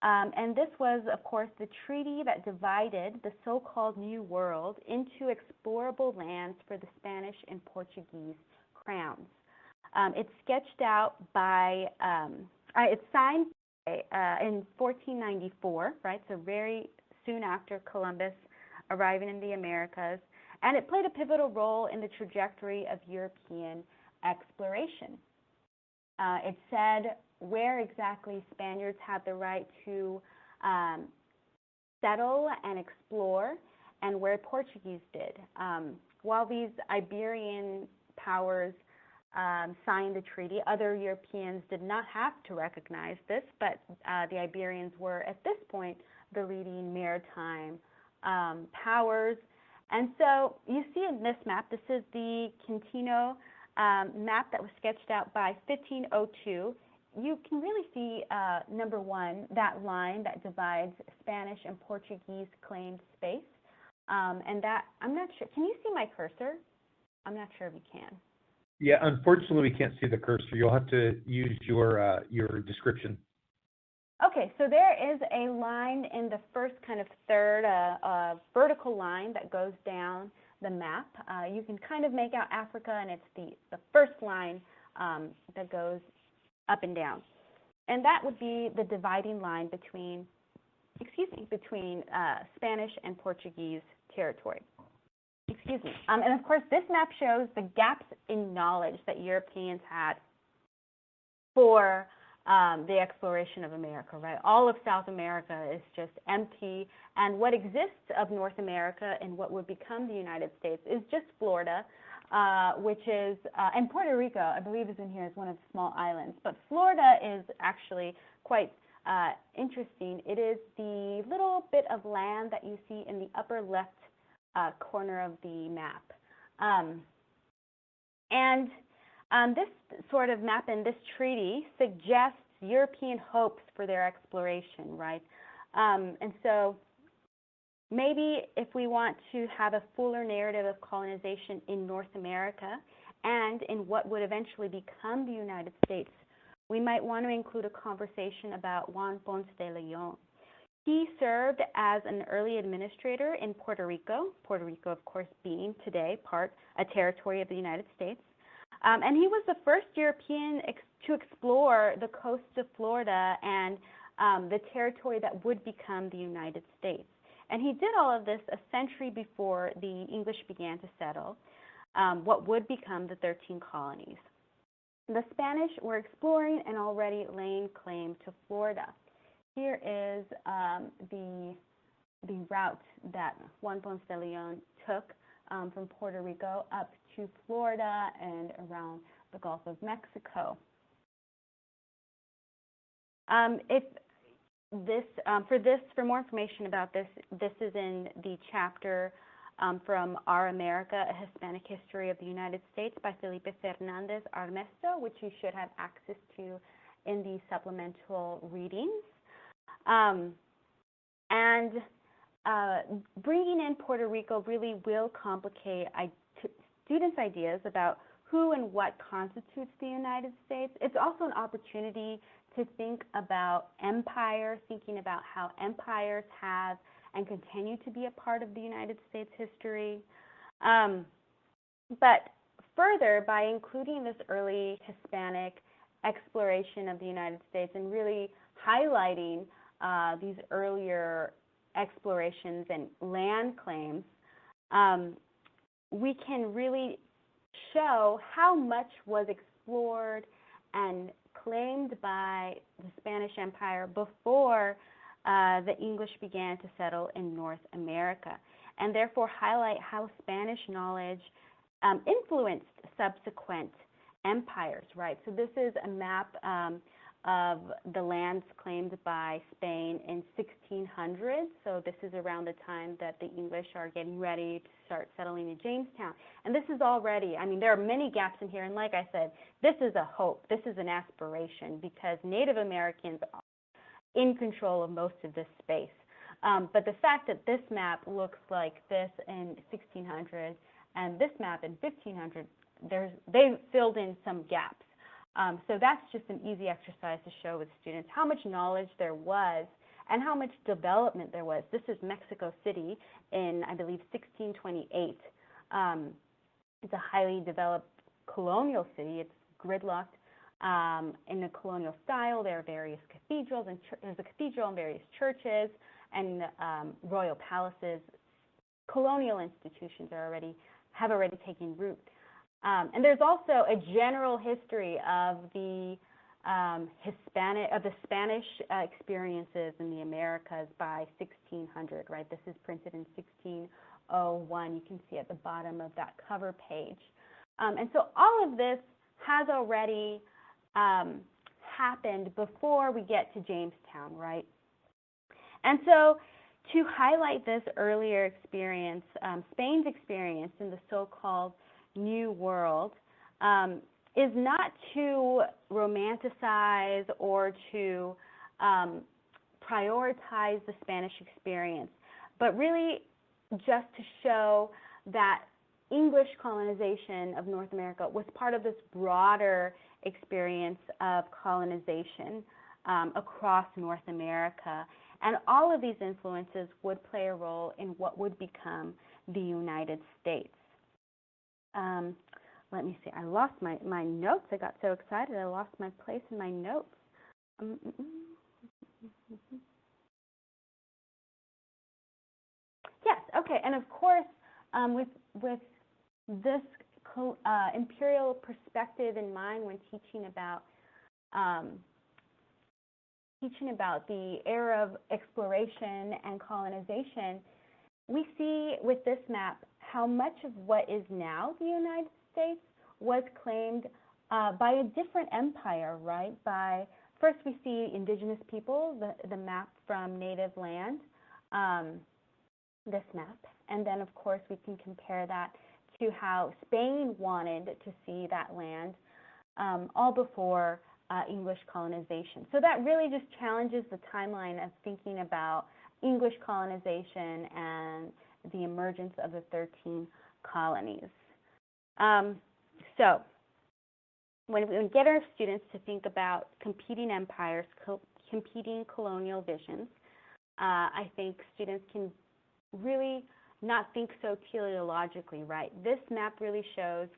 And this was, of course, the treaty that divided the so-called New World into explorable lands for the Spanish and Portuguese crowns. It's sketched out by, it's signed in 1494, right? So very soon after Columbus arriving in the Americas. And it played a pivotal role in the trajectory of European exploration. It said where exactly Spaniards had the right to settle and explore, and where Portuguese did. While these Iberian powers signed the treaty, other Europeans did not have to recognize this, but the Iberians were, at this point, the leading maritime powers, And so you see in this map, this is the Quintino map that was sketched out by 1502. You can really see, number one, that line that divides Spanish and Portuguese claimed space. And that, I'm not sure, can you see my cursor? I'm not sure if you can. Yeah, unfortunately, we can't see the cursor. You'll have to use your description. Okay, so there is a line in the first kind of third, vertical line that goes down the map. You can kind of make out Africa, and it's the first line that goes up and down. And that would be the dividing line between, between Spanish and Portuguese territory. And of course, this map shows the gaps in knowledge that Europeans had for the exploration of America, right? All of South America is just empty, and what exists of North America and what would become the United States is just Florida, which is, and Puerto Rico, I believe, is in here as one of the small islands. But Florida is actually quite interesting. It is the little bit of land that you see in the upper left corner of the map. This sort of map and this treaty suggests European hopes for their exploration, right? And so maybe if we want to have a fuller narrative of colonization in North America and in what would eventually become the United States, we might want to include a conversation about Juan Ponce de Leon. He served as an early administrator in Puerto Rico, of course, being today a territory of the United States. And he was the first European to explore the coast of Florida and the territory that would become the United States. And he did all of this a century before the English began to settle what would become the 13 colonies. The Spanish were exploring and already laying claim to Florida. Here is the route that Juan Ponce de Leon took from Puerto Rico up to Florida and around the Gulf of Mexico. For more information about this, this is in the chapter from Our America, A Hispanic History of the United States by Felipe Fernandez Armesto, which you should have access to in the supplemental readings. Bringing in Puerto Rico really will complicate students' ideas about who and what constitutes the United States. It's also an opportunity to think about empire, thinking about how empires have and continue to be a part of the United States history. But further, by including this early Hispanic exploration of the United States and really highlighting these earlier explorations and land claims, we can really show how much was explored and claimed by the Spanish Empire before the English began to settle in North America, and therefore highlight how Spanish knowledge influenced subsequent empires, right? So this is a map of the lands claimed by Spain in 1600. So this is around the time that the English are getting ready to start settling in Jamestown. And this is already, I mean, there are many gaps in here. And like I said, this is a hope. This is an aspiration because Native Americans are in control of most of this space. But the fact that this map looks like this in 1600 and this map in 1500, they've filled in some gaps. So that's just an easy exercise to show with students how much knowledge there was and how much development there was. This is Mexico City in, I believe, 1628. It's a highly developed colonial city. It's gridlocked in the colonial style. There are various cathedrals, and there's a cathedral and various churches and royal palaces. Colonial institutions have already taken root. And there's also a general history of the Spanish experiences in the Americas by 1600, right? This is printed in 1601. You can see at the bottom of that cover page. And so all of this has already happened before we get to Jamestown, right? And so to highlight this earlier experience, Spain's experience in the so-called New World, is not to romanticize or to prioritize the Spanish experience, but really just to show that English colonization of North America was part of this broader experience of colonization across North America. And all of these influences would play a role in what would become the United States. Let me see, I lost my notes. I got so excited I lost my place in my notes. Yes, okay, and of course, with this imperial perspective in mind when teaching about the era of exploration and colonization, we see with this map how much of what is now the United States was claimed by a different empire, right? First we see indigenous people, the map from native land, this map, and then of course we can compare that to how Spain wanted to see that land all before English colonization. So that really just challenges the timeline of thinking about English colonization and the emergence of the 13 colonies. So when we get our students to think about competing empires, competing colonial visions, I think students can really not think so teleologically, right? This map really shows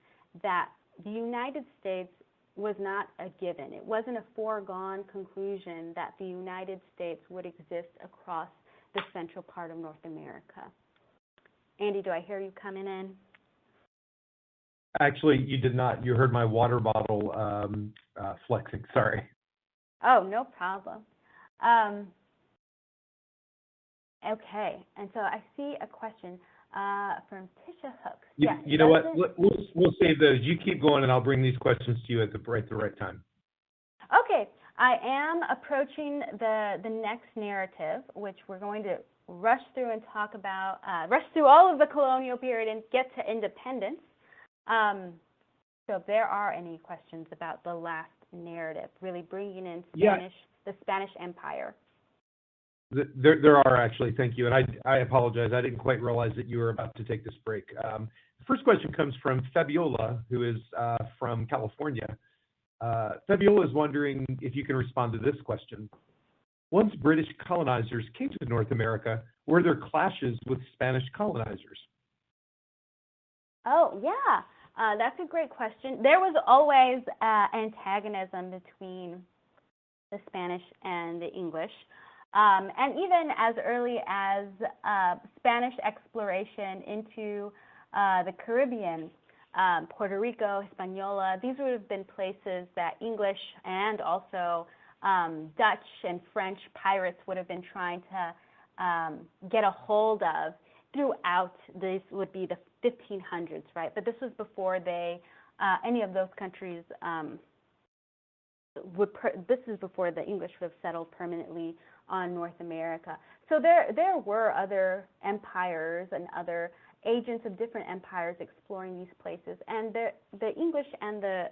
that the United States was not a given. It wasn't a foregone conclusion that the United States would exist across the central part of North America. Andy, do I hear you coming in? Actually, you did not. You heard my water bottle flexing. Sorry. Oh, no problem. Okay, and so I see a question from Tisha Hooks. You, you know what? We'll save those. You keep going, and I'll bring these questions to you at the right time. Okay, I am approaching the next narrative, which we're going to rush through and talk about, rush through all of the colonial period and get to independence. So if there are any questions about the last narrative, really bringing in Spanish, the Spanish Empire. There are actually, thank you. And I apologize, I didn't quite realize that you were about to take this break. The first question comes from Fabiola, who is from California. Fabiola is wondering if you can respond to this question. Once British colonizers came to North America, were there clashes with Spanish colonizers? Oh, yeah, that's a great question. There was always antagonism between the Spanish and the English. And even as early as Spanish exploration into the Caribbean, Puerto Rico, Hispaniola, these would have been places that English and also Dutch and French pirates would have been trying to get a hold of throughout. This would be the 1500s, right? But this was before any of those countries this is before the English would have settled permanently on North America. So there were other empires and other agents of different empires exploring these places, and the English and the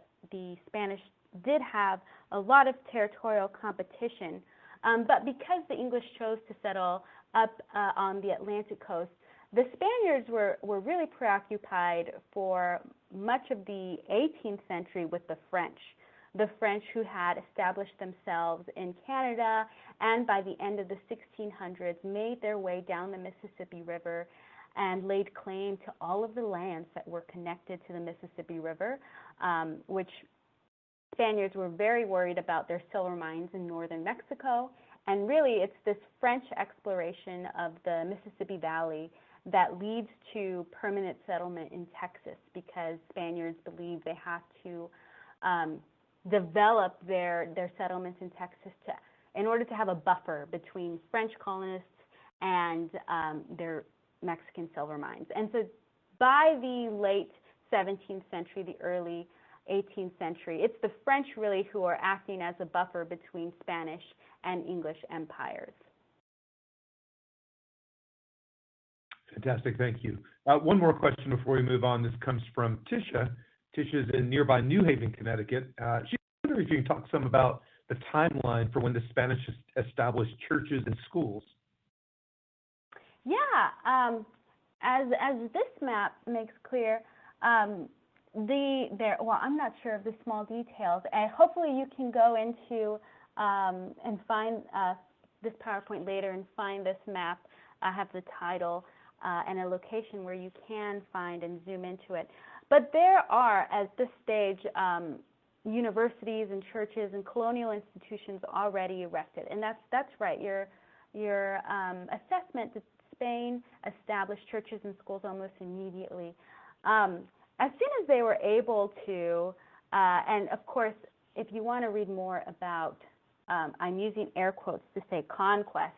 Spanish did have a lot of territorial competition, but because the English chose to settle up on the Atlantic coast, the Spaniards were really preoccupied for much of the 18th century with the French. The French who had established themselves in Canada and by the end of the 1600s made their way down the Mississippi River and laid claim to all of the lands that were connected to the Mississippi River, which Spaniards were very worried about their silver mines in northern Mexico. And really, it's this French exploration of the Mississippi Valley that leads to permanent settlement in Texas, because Spaniards believed they had to develop their settlements in Texas in order to have a buffer between French colonists and their Mexican silver mines. And so by the late 17th century, the early 18th century, it's the French really who are acting as a buffer between Spanish and English empires. Fantastic, thank you. One more question before we move on. This comes from Tisha. Tisha's in nearby New Haven, Connecticut. She's wondering if you can talk some about the timeline for when the Spanish established churches and schools. Yeah, as this map makes clear, well, I'm not sure of the small details, and hopefully you can go into and find this PowerPoint later and find this map. I have the title and a location where you can find and zoom into it. But there are, at this stage, universities and churches and colonial institutions already erected, and that's right. Your assessment that Spain established churches and schools almost immediately. As soon as they were able to, and of course, if you want to read more about, I'm using air quotes to say conquest,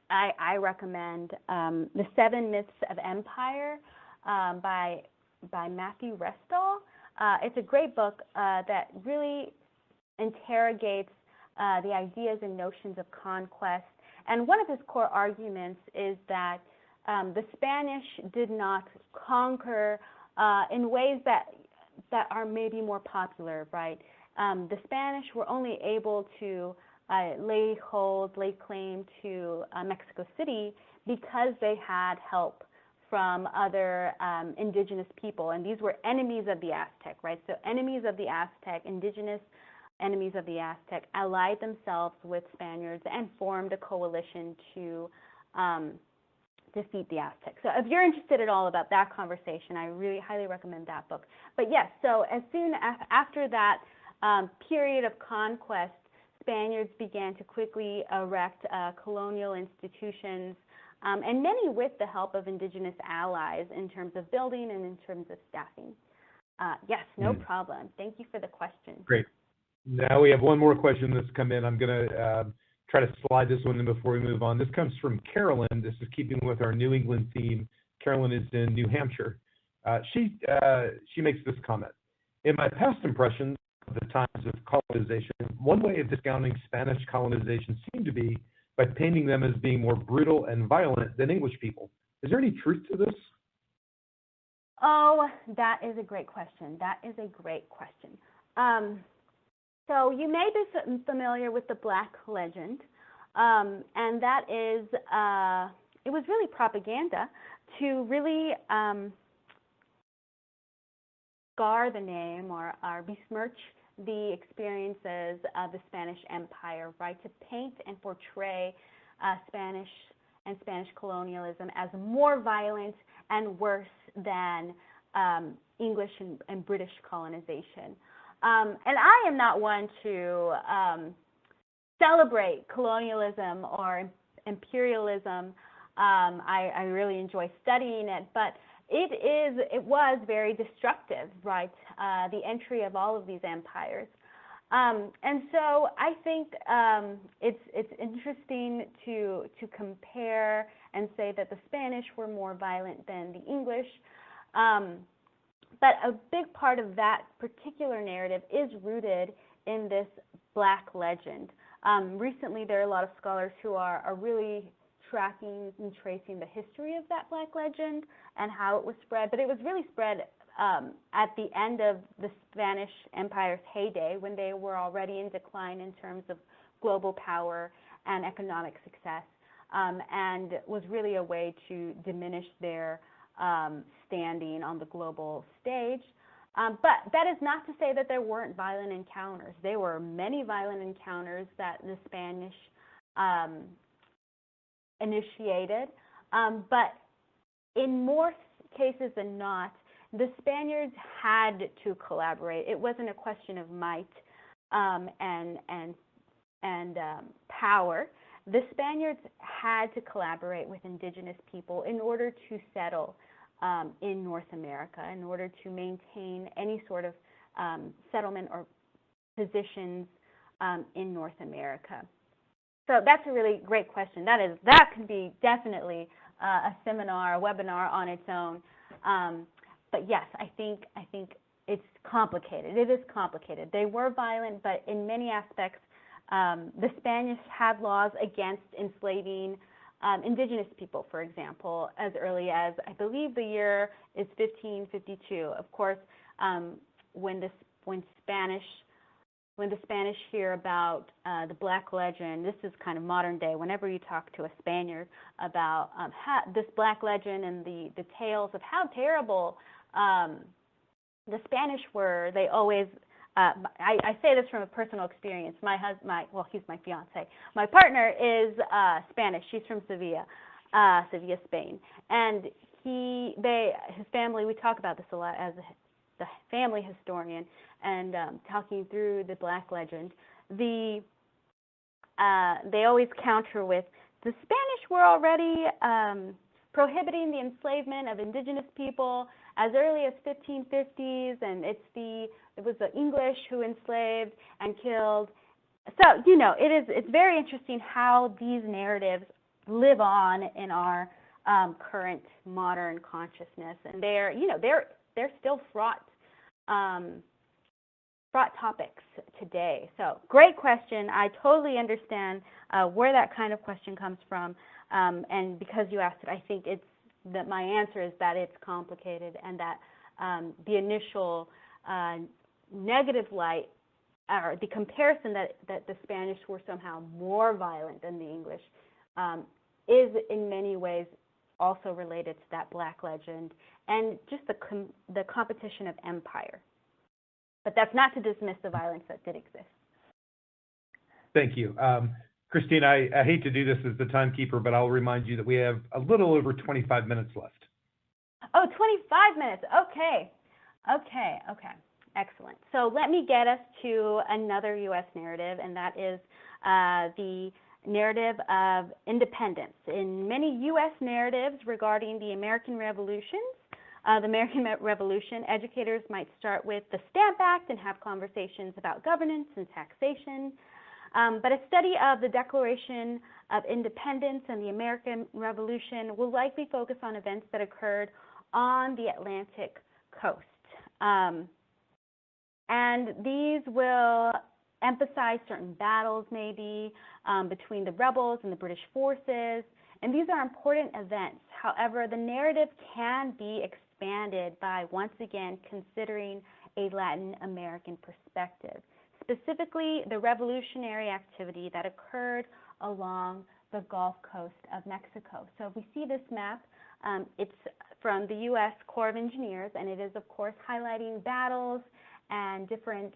I recommend The Seven Myths of Empire by Matthew Restall. It's a great book that really interrogates the ideas and notions of conquest. And one of his core arguments is that the Spanish did not conquer in ways that are maybe more popular, right? The Spanish were only able to lay claim to Mexico City because they had help from other indigenous people, and these were enemies of the Aztec, right? So enemies of the Aztec, indigenous enemies of the Aztec, allied themselves with Spaniards and formed a coalition to defeat the Aztecs. So if you're interested at all about that conversation, I really highly recommend that book. But yes, so as soon after that period of conquest, Spaniards began to quickly erect colonial institutions, and many with the help of indigenous allies in terms of building and in terms of staffing. Yes, no problem. Thank you for the question. Great. Now we have one more question that's come in. I'm going to try to slide this one in before we move on. This comes from Carolyn. This is keeping with our New England theme. Carolyn is in New Hampshire. She makes this comment. In my past impressions of the times of colonization, one way of discounting Spanish colonization seemed to be by painting them as being more brutal and violent than English people. Is there any truth to this? Oh, that is a great question. That is a great question. So you may be familiar with the Black Legend, and that is, it was really propaganda to really scar the name or besmirch the experiences of the Spanish Empire, right? To paint and portray Spanish and Spanish colonialism as more violent and worse than English and British colonization. And I am not one to celebrate colonialism or imperialism. I really enjoy studying it, but it was very destructive, right? The entry of all of these empires. And so I think it's interesting to compare and say that the Spanish were more violent than the English. But a big part of that particular narrative is rooted in this Black legend. Recently, there are a lot of scholars who are really tracking and tracing the history of that Black legend and how it was spread. But it was really spread at the end of the Spanish Empire's heyday, when they were already in decline in terms of global power and economic success, and was really a way to diminish their standing on the global stage. But that is not to say that there weren't violent encounters. There were many violent encounters that the Spanish initiated, but in more cases than not, the Spaniards had to collaborate. It wasn't a question of might and power. The Spaniards had to collaborate with indigenous people in order to settle in North America, in order to maintain any sort of settlement or positions in North America. So that's a really great question. That could be definitely a seminar, a webinar on its own. But yes, I think it's complicated. It is complicated. They were violent, but in many aspects, the Spanish had laws against enslaving indigenous people, for example, as early as, I believe the year is 1552. Of course, when the Spanish hear about the Black Legend, this is kind of modern day. Whenever you talk to a Spaniard about this Black Legend and the tales of how terrible the Spanish were, they always, I say this from a personal experience. My husband, well, he's my fiance. My partner is Spanish. She's from Sevilla, Spain, and his family. We talk about this a lot as the family historian, and talking through the Black Legend. They always counter with the Spanish were already prohibiting the enslavement of indigenous people as early as 1550s, and it was the English who enslaved and killed. So, it's very interesting how these narratives live on in our current modern consciousness, and they're still fraught topics today. So, great question. I totally understand where that kind of question comes from, and because you asked it, I think that my answer is that it's complicated, and that the initial negative light, or the comparison that the Spanish were somehow more violent than the English, is in many ways also related to that Black Legend and just the competition of empire. But that's not to dismiss the violence that did exist. Thank you. Christine, I hate to do this as the timekeeper, but I'll remind you that we have a little over 25 minutes left. Oh, 25 minutes. Okay. Excellent. So let me get us to another U.S. narrative, and that is the narrative of independence. In many U.S. narratives regarding the American Revolution, educators might start with the Stamp Act and have conversations about governance and taxation. But a study of the Declaration of Independence and the American Revolution will likely focus on events that occurred on the Atlantic coast. And these will emphasize certain battles, maybe, between the rebels and the British forces. And these are important events. However, the narrative can be expanded by, once again, considering a Latin American perspective, specifically the revolutionary activity that occurred along the Gulf Coast of Mexico. So if we see this map, it's from the U.S. Corps of Engineers, and it is, of course, highlighting battles and different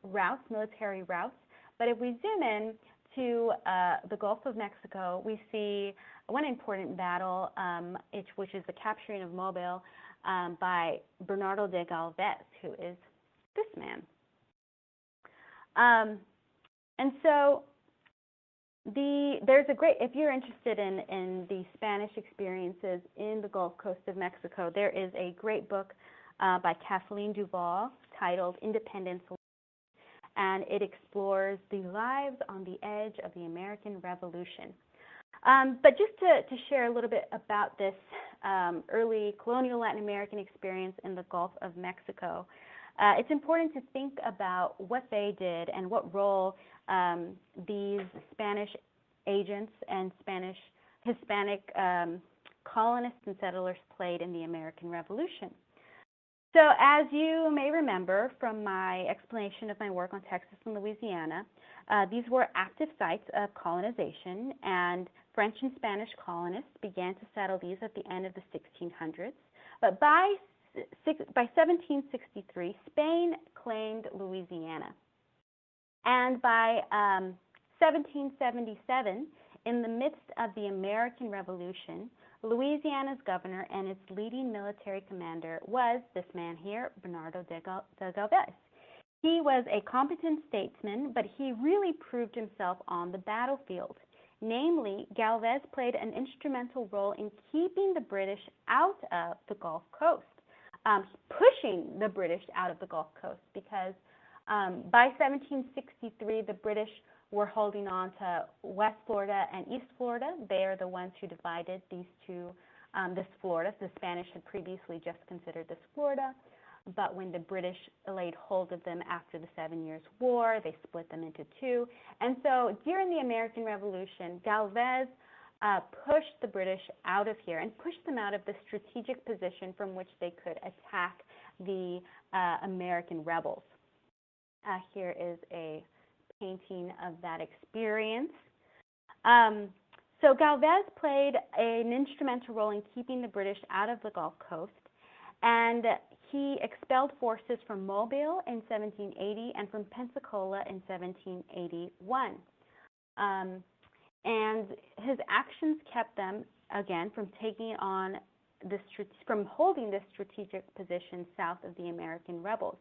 routes, military routes. But if we zoom in to the Gulf of Mexico, we see one important battle, which is the capturing of Mobile by Bernardo de Galvez, who is this man. And so there's a great, if you're interested in the Spanish experiences in the Gulf Coast of Mexico, there is a great book by Kathleen Duval titled Independence, and it explores the lives on the edge of the American Revolution. But just to share a little bit about this early colonial Latin American experience in the Gulf of Mexico, it's important to think about what they did and what role these Spanish agents and Hispanic colonists and settlers played in the American Revolution. So as you may remember from my explanation of my work on Texas and Louisiana, these were active sites of colonization, and French and Spanish colonists began to settle these at the end of the 1600s. But by 1763, Spain claimed Louisiana. And by 1777, in the midst of the American Revolution, Louisiana's governor and its leading military commander was this man here, Bernardo de Galvez. He was a competent statesman, but he really proved himself on the battlefield. Namely, Galvez played an instrumental role in keeping the British out of the Gulf Coast, pushing the British out of the Gulf Coast, because by 1763, the British were holding on to West Florida and East Florida. They are the ones who divided these two, this Florida. The Spanish had previously just considered this Florida, but when the British laid hold of them after the 7 Years' War, they split them into two. And so during the American Revolution, Galvez pushed the British out of here and pushed them out of the strategic position from which they could attack the American rebels. Here is a painting of that experience. So Galvez played an instrumental role in keeping the British out of the Gulf Coast, and he expelled forces from Mobile in 1780 and from Pensacola in 1781. And his actions kept them, again, from taking on from holding this strategic position south of the American rebels.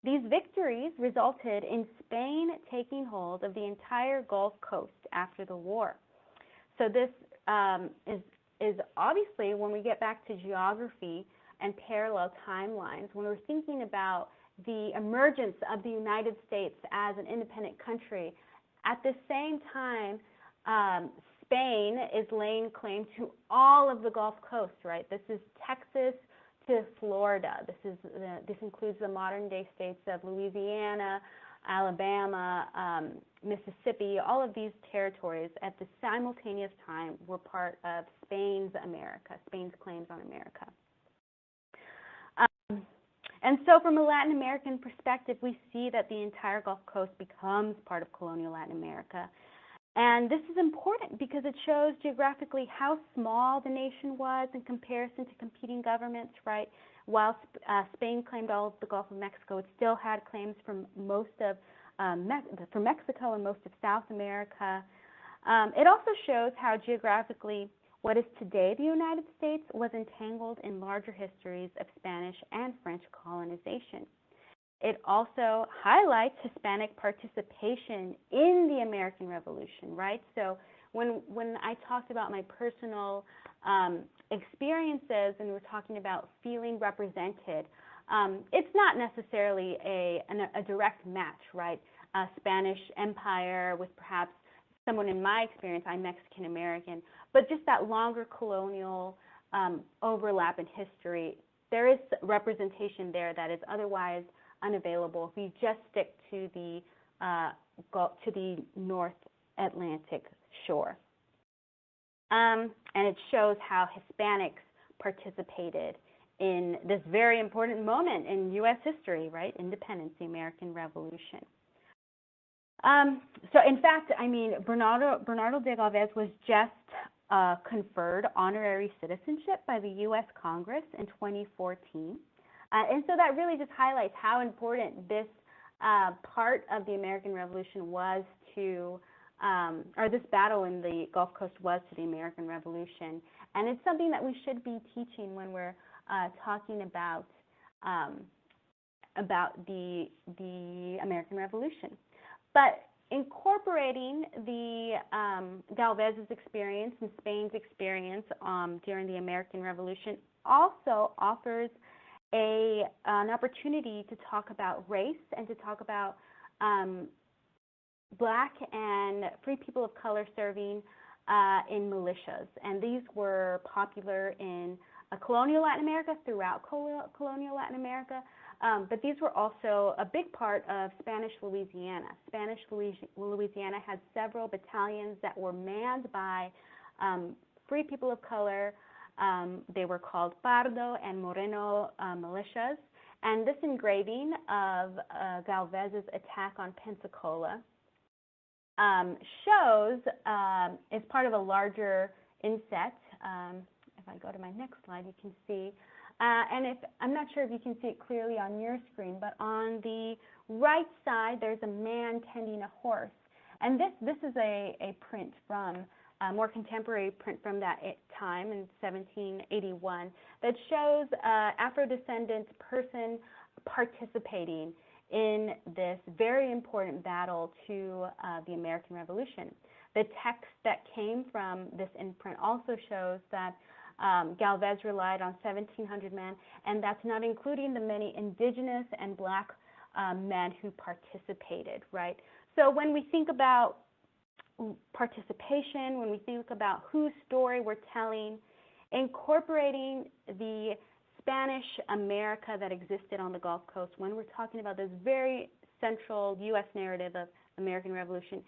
These victories resulted in Spain taking hold of the entire Gulf Coast after the war. So this is obviously, when we get back to geography and parallel timelines, when we're thinking about the emergence of the United States as an independent country, at the same time, Spain is laying claim to all of the Gulf Coast, right? This is Texas to Florida. This includes the modern-day states of Louisiana, Alabama, Mississippi. All of these territories at the simultaneous time were part of Spain's America, Spain's claims on America. And so from a Latin American perspective, we see that the entire Gulf Coast becomes part of colonial Latin America. And this is important because it shows geographically how small the nation was in comparison to competing governments, right? While Spain claimed all of the Gulf of Mexico, it still had claims from most of from Mexico and most of South America. It also shows how geographically what is today the United States was entangled in larger histories of Spanish and French colonization. It also highlights Hispanic participation in the American Revolution, right? So when I talked about my personal experiences and we're talking about feeling represented, it's not necessarily a direct match, right? Spanish Empire with perhaps someone in my experience, I'm Mexican American, but just that longer colonial overlap in history, there is representation there that is otherwise unavailable if we just stick to the North Atlantic shore. And it shows how Hispanics participated in this very important moment in U.S. history, right? Independence, the American Revolution. So in fact, I mean, Bernardo de Galvez was just conferred honorary citizenship by the U.S. Congress in 2014. And so that really just highlights how important this part of the American Revolution was to, or this battle in the Gulf Coast was to the American Revolution. And it's something that we should be teaching when we're talking about the American Revolution. But incorporating the Galvez's experience and Spain's experience during the American Revolution also offers an opportunity to talk about race and to talk about Black and free people of color serving in militias. And these were popular in colonial Latin America, throughout colonial Latin America, but these were also a big part of Spanish Louisiana. Spanish Louisiana had several battalions that were manned by free people of color. They were called Pardo and Moreno militias. And this engraving of Galvez's attack on Pensacola shows, is part of a larger inset. If I go to my next slide, you can see. And I'm not sure if you can see it clearly on your screen, but on the right side, there's a man tending a horse. And this is a print from, a more contemporary print from that time in 1781 that shows Afro-descendant person participating in this very important battle to the American Revolution. The text that came from this imprint also shows that Galvez relied on 1,700 men, and that's not including the many indigenous and Black men who participated, right? So when we think about participation, when we think about whose story we're telling, incorporating the Spanish America that existed on the Gulf Coast, when we're talking about this very central U.S. narrative of American Revolution,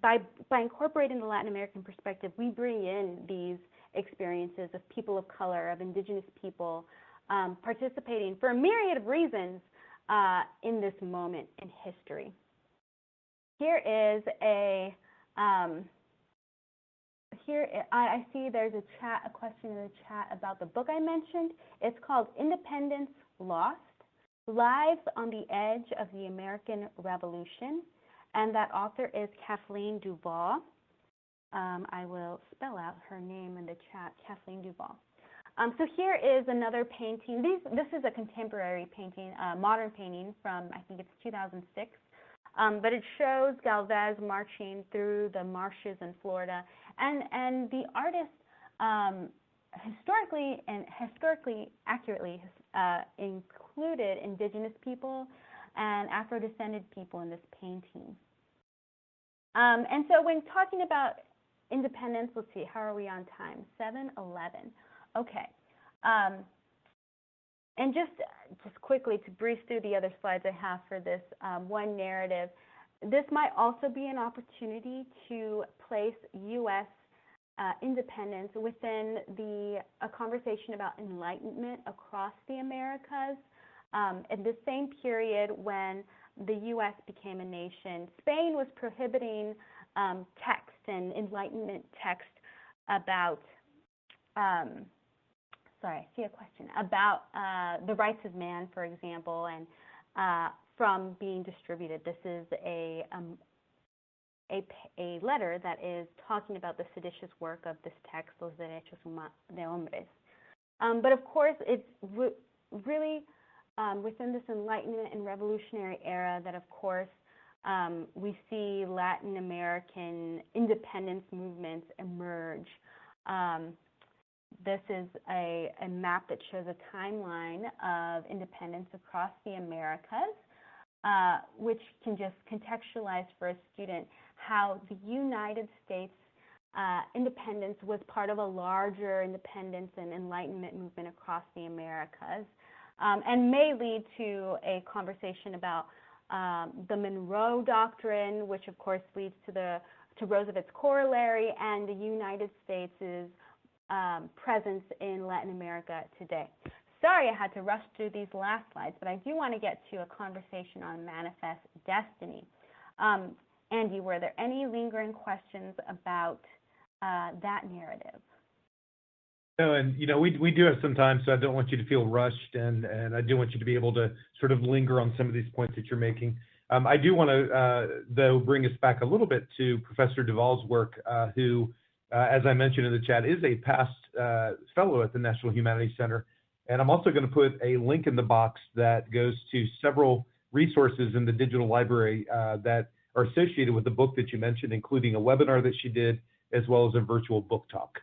by incorporating the Latin American perspective, we bring in these experiences of people of color, of indigenous people, participating for a myriad of reasons in this moment in history. Here is a I see there's a question in the chat about the book I mentioned. It's called Independence Lost: Lives on the Edge of the American Revolution, and that author is Kathleen Duval. I will spell out her name in the chat, Kathleen Duval. So here is another painting. This is a contemporary painting, modern painting from, I think it's 2006. But it shows Galvez marching through the marshes in Florida, and the artist historically accurately included indigenous people and Afro-descended people in this painting. And so when talking about independence, let's see, how are we on time? 7:11. Okay. And just quickly to breeze through the other slides I have for this one narrative, this might also be an opportunity to place U.S. Independence within a conversation about enlightenment across the Americas. In the same period when the U.S. became a nation, Spain was prohibiting text and Enlightenment text about sorry, I see a question about the rights of man, for example, and from being distributed. This is a letter that is talking about the seditious work of this text, Los Derechos de Hombres. But of course, it's really within this Enlightenment and Revolutionary era that, of course, we see Latin American independence movements emerge. This is a map that shows a timeline of independence across the Americas, which can just contextualize for a student how the United States independence was part of a larger independence and enlightenment movement across the Americas, and may lead to a conversation about the Monroe Doctrine, which of course leads to Roosevelt's corollary and the United States' presence in Latin America today. Sorry I had to rush through these last slides, but I do want to get to a conversation on manifest destiny. Andy, were there any lingering questions about that narrative? No, and we do have some time, so I don't want you to feel rushed, and I do want you to be able to sort of linger on some of these points that you're making. I do want to, though, bring us back a little bit to Professor Duval's work, who, as I mentioned in the chat, is a past fellow at the National Humanities Center. And I'm also going to put a link in the box that goes to several resources in the digital library that are associated with the book that you mentioned, including a webinar that she did, as well as a virtual book talk.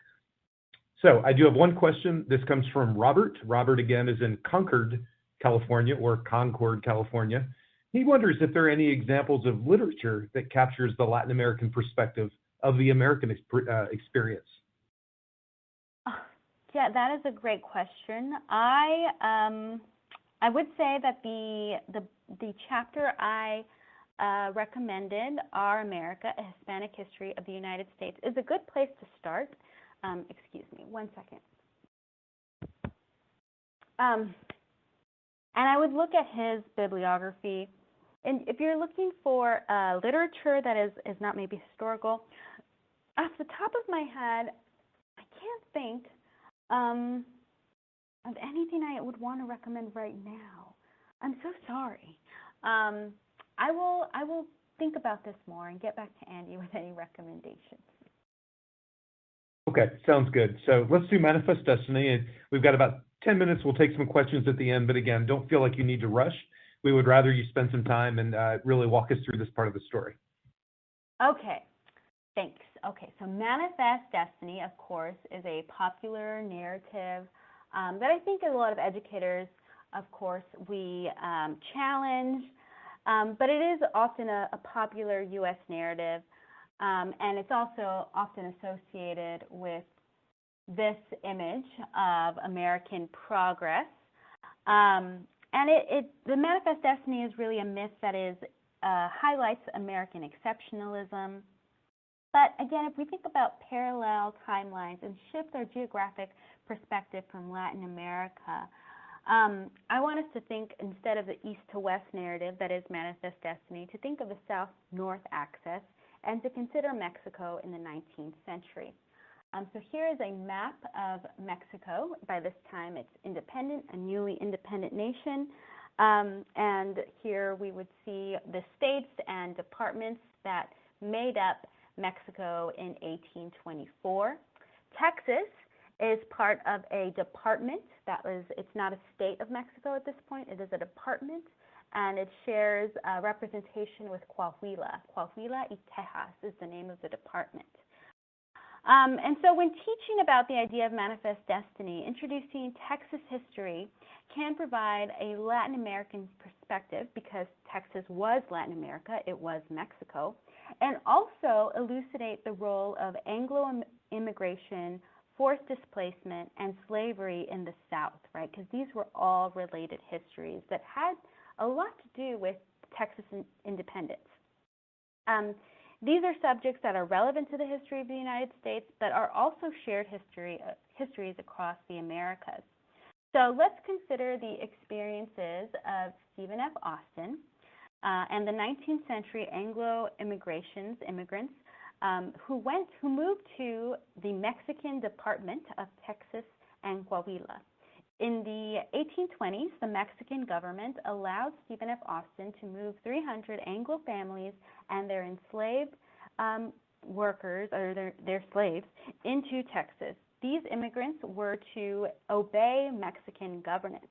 So I do have one question. This comes from Robert. Robert, again, is in Concord, California, or Concord, California. He wonders if there are any examples of literature that captures the Latin American perspective of the American experience. Yeah, that is a great question. I would say that the chapter I recommended, Our America, A Hispanic History of the United States, is a good place to start. Excuse me, one second. And I would look at his bibliography. And if you're looking for literature that is not maybe historical, off the top of my head, I can't think of anything I would want to recommend right now. I'm so sorry. I will think about this more and get back to Andy with any recommendations. Okay, sounds good. So let's do Manifest Destiny. And we've got about 10 minutes. We'll take some questions at the end. But again, don't feel like you need to rush. We would rather you spend some time and really walk us through this part of the story. Okay, thanks. Okay, so Manifest Destiny, of course, is a popular narrative that I think a lot of educators, of course, we challenge, but it is often a popular U.S. narrative, and it's also often associated with this image of American progress. And the Manifest Destiny is really a myth that highlights American exceptionalism, But again, if we think about parallel timelines and shift our geographic perspective from Latin America, I want us to think, instead of the east to west narrative that is Manifest Destiny, to think of the south-north axis and to consider Mexico in the 19th century. So here is a map of Mexico. By this time, it's independent, a newly independent nation. And here we would see the states and departments that made up Mexico in 1824. Texas is part of a department it's not a state of Mexico at this point, it is a department, and it shares representation with Coahuila. Coahuila y Tejas is the name of the department. And so when teaching about the idea of manifest destiny, introducing Texas history can provide a Latin American perspective, because Texas was Latin America, it was Mexico, and also elucidate the role of Anglo-immigration, forced displacement, and slavery in the South, right? Because these were all related histories that had a lot to do with Texas independence. These are subjects that are relevant to the history of the United States, but are also shared histories across the Americas. So let's consider the experiences of Stephen F. Austin and the 19th century Anglo-immigrants who moved to the Mexican department of Texas and Coahuila. In the 1820s, the Mexican government allowed Stephen F. Austin to move 300 Anglo families and their enslaved workers, or their slaves, into Texas. These immigrants were to obey Mexican governance.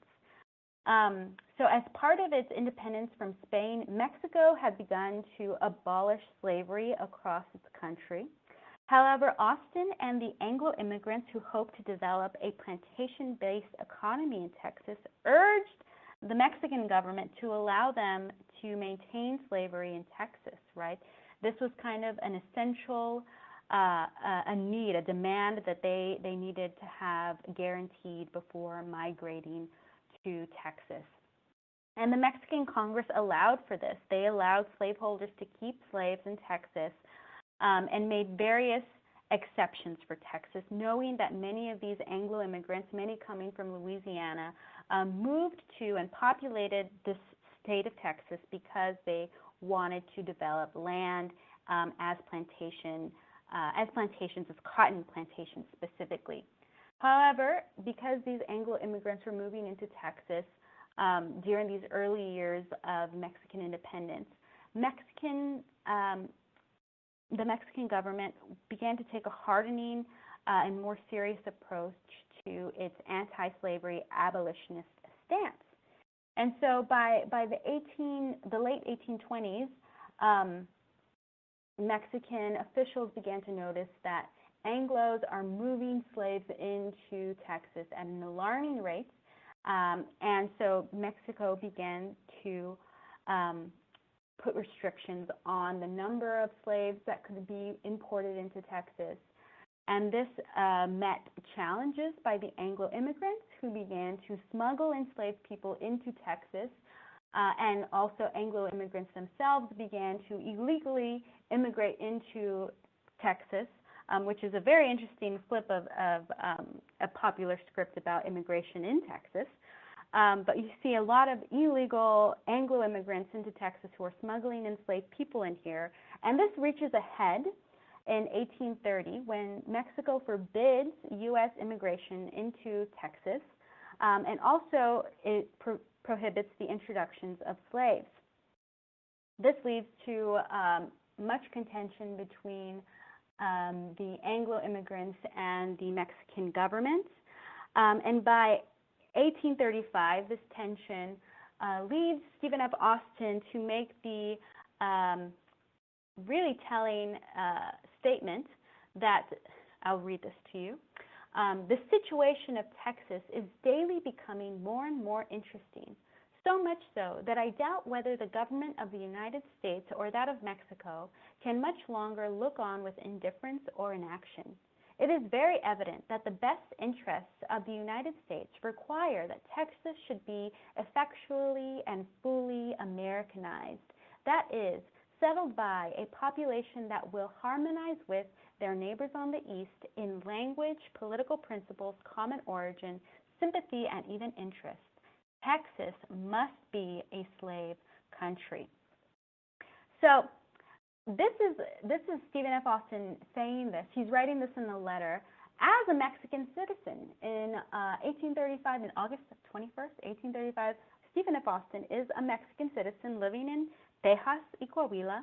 So as part of its independence from Spain, Mexico had begun to abolish slavery across its country. However, Austin and the Anglo-immigrants who hoped to develop a plantation-based economy in Texas urged the Mexican government to allow them to maintain slavery in Texas, right? This was kind of an essential a need, a demand that they needed to have guaranteed before migrating to Texas. And the Mexican Congress allowed for this. They allowed slaveholders to keep slaves in Texas, and made various exceptions for Texas, knowing that many of these Anglo-immigrants, many coming from Louisiana, moved to and populated this state of Texas because they wanted to develop land as plantations, as cotton plantations specifically. However, because these Anglo-immigrants were moving into Texas during these early years of Mexican independence, the Mexican government began to take a hardening and more serious approach to its anti-slavery abolitionist stance. And so by the late 1820s, Mexican officials began to notice that Anglos are moving slaves into Texas at an alarming rate, and so Mexico began to put restrictions on the number of slaves that could be imported into Texas. And this met challenges by the Anglo-immigrants, who began to smuggle enslaved people into Texas, and also Anglo-immigrants themselves began to illegally immigrate into Texas, which is a very interesting flip of a popular script about immigration in Texas. But you see a lot of illegal Anglo-immigrants into Texas who are smuggling enslaved people in here. And this reaches a head in 1830 when Mexico forbids U.S. immigration into Texas, and also it prohibits the introductions of slaves. This leads to much contention between the Anglo-immigrants and the Mexican government. And by 1835, this tension leads Stephen F. Austin to make the really telling statement that, I'll read this to you. The situation of Texas is daily becoming more and more interesting, so much so that I doubt whether the government of the United States or that of Mexico can much longer look on with indifference or inaction. It is very evident that the best interests of the United States require that Texas should be effectually and fully Americanized, that is, settled by a population that will harmonize with their neighbors on the east in language, political principles, common origin, sympathy, and even interest. Texas must be a slave country. So this is Stephen F. Austin saying this. He's writing this in a letter as a Mexican citizen in 1835, in August 21st, 1835. Stephen F. Austin is a Mexican citizen living in Tejas y Coahuila,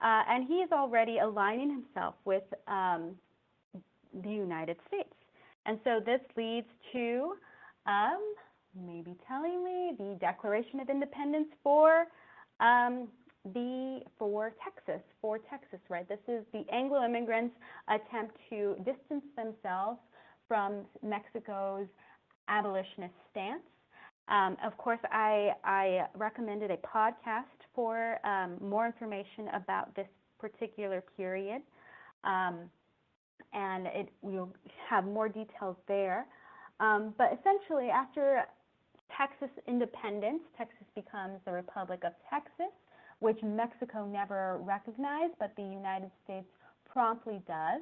and he is already aligning himself with the United States. And so this leads to maybe telling me the Declaration of Independence for Texas, right? This is the Anglo immigrants' attempt to distance themselves from Mexico's abolitionist stance. Of course, I recommended a podcast for more information about this particular period, and we'll have more details there. But essentially, after Texas independence, Texas becomes the Republic of Texas, which Mexico never recognized, but the United States promptly does.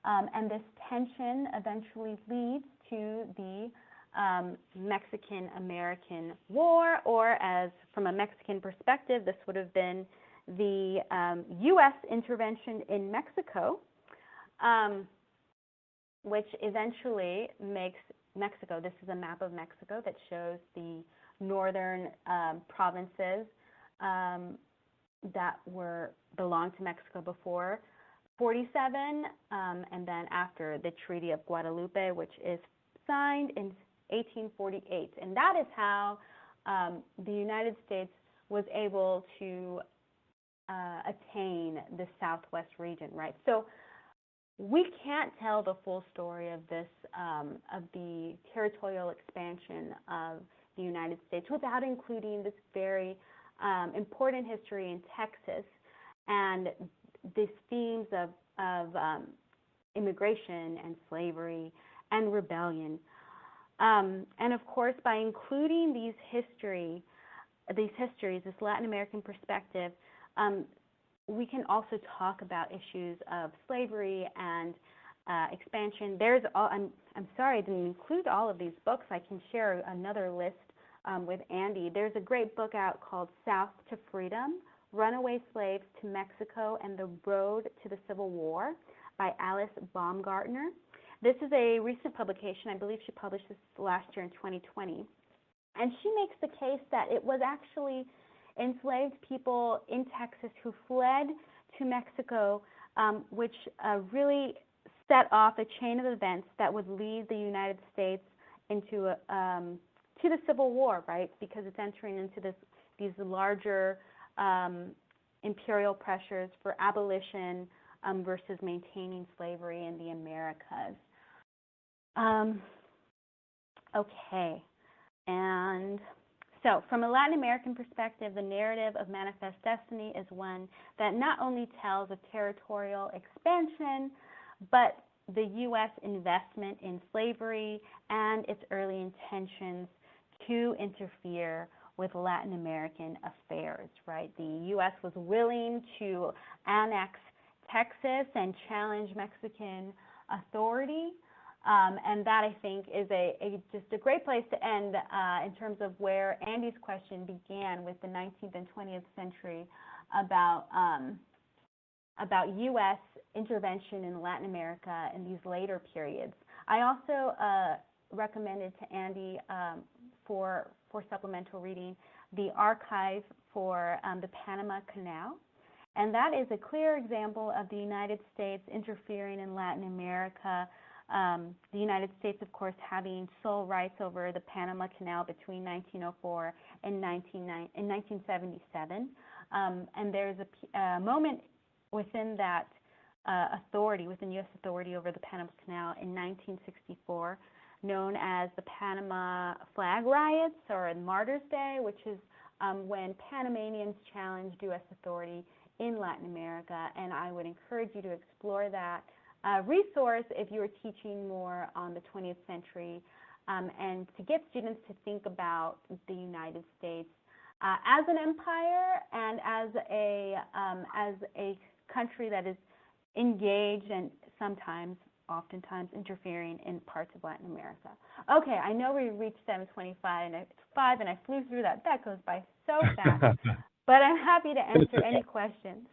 And this tension eventually leads to the Mexican-American War, or as from a Mexican perspective, this would have been the U.S. intervention in Mexico, which eventually makes Mexico, this is a map of Mexico that shows the northern provinces that belonged to Mexico before 47, and then after the Treaty of Guadalupe, which is signed in 1848. And that is how the United States was able to attain the Southwest region, right? So we can't tell the full story of this, of the territorial expansion of the United States without including this very important history in Texas and these themes of immigration and slavery and rebellion. And of course, by including these histories, this Latin American perspective, we can also talk about issues of slavery and expansion. I'm sorry I didn't include all of these books. I can share another list with Andy. There's a great book out called South to Freedom, Runaway Slaves to Mexico and the Road to the Civil War by Alice Baumgartner. This is a recent publication. I believe she published this last year in 2020. And she makes the case that it was actually enslaved people in Texas who fled to Mexico, which really set off a chain of events that would lead the United States into to the Civil War, right? Because it's entering into these larger imperial pressures for abolition versus maintaining slavery in the Americas. Okay, and so from a Latin American perspective, the narrative of Manifest Destiny is one that not only tells of territorial expansion, but the U.S. investment in slavery and its early intentions to interfere with Latin American affairs, right? The U.S. was willing to annex Texas and challenge Mexican authority. And that, I think, is just a great place to end in terms of where Andy's question began with the 19th and 20th century about U.S. intervention in Latin America in these later periods. I also recommended to Andy for supplemental reading the archive for the Panama Canal. And that is a clear example of the United States interfering in Latin America. The United States, of course, having sole rights over the Panama Canal between 1904 and 1977. And there's a moment within that authority, within U.S. authority over the Panama Canal in 1964, known as the Panama Flag Riots or Martyrs' Day, which is when Panamanians challenged U.S. authority in Latin America. And I would encourage you to explore that resource if you are teaching more on the 20th century and to get students to think about the United States as an empire and as a country that is engaged and oftentimes interfering in parts of Latin America. Okay, I know we reached 7:25 and it's 5 and I flew through that. That goes by so fast, but I'm happy to answer any questions.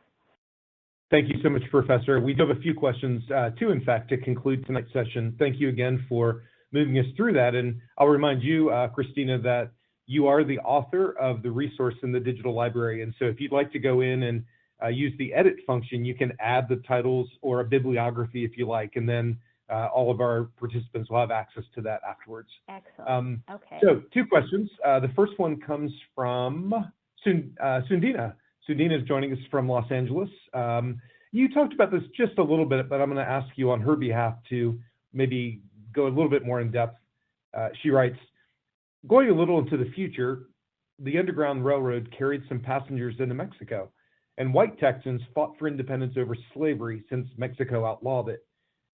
Thank you so much, Professor. We do have a few questions, too, in fact, to conclude tonight's session. Thank you again for moving us through that. And I'll remind you, Christina, that you are the author of the resource in the digital library. And so if you'd like to go in and use the edit function, you can add the titles or a bibliography if you like, and then all of our participants will have access to that afterwards. Excellent. Okay. So 2 questions. The first one comes from Sundina. Sundina is joining us from Los Angeles. You talked about this just a little bit, but I'm going to ask you on her behalf to maybe go a little bit more in depth. She writes, going a little into the future, the Underground Railroad carried some passengers into Mexico, and white Texans fought for independence over slavery since Mexico outlawed it.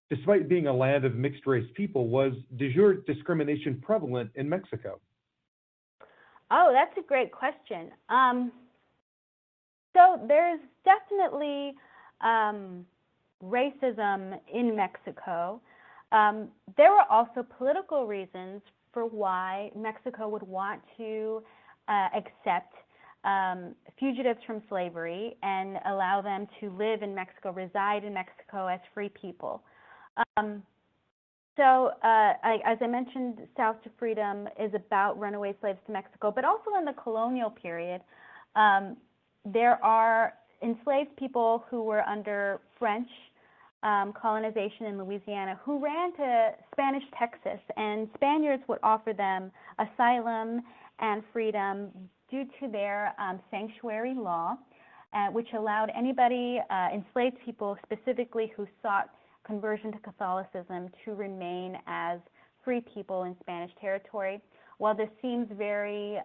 Despite being a land of mixed-race people, was de jure discrimination prevalent in Mexico? Oh, that's a great question. So there's definitely racism in Mexico. There were also political reasons for why Mexico would want to accept fugitives from slavery and allow them to live in Mexico, reside in Mexico as free people. So as I mentioned, South to Freedom is about runaway slaves to Mexico, but also in the colonial period, there are enslaved people who were under French colonization in Louisiana who ran to Spanish Texas, and Spaniards would offer them asylum and freedom due to their sanctuary law, which allowed anybody, enslaved people specifically who sought conversion to Catholicism, to remain as free people in Spanish territory. While this seems very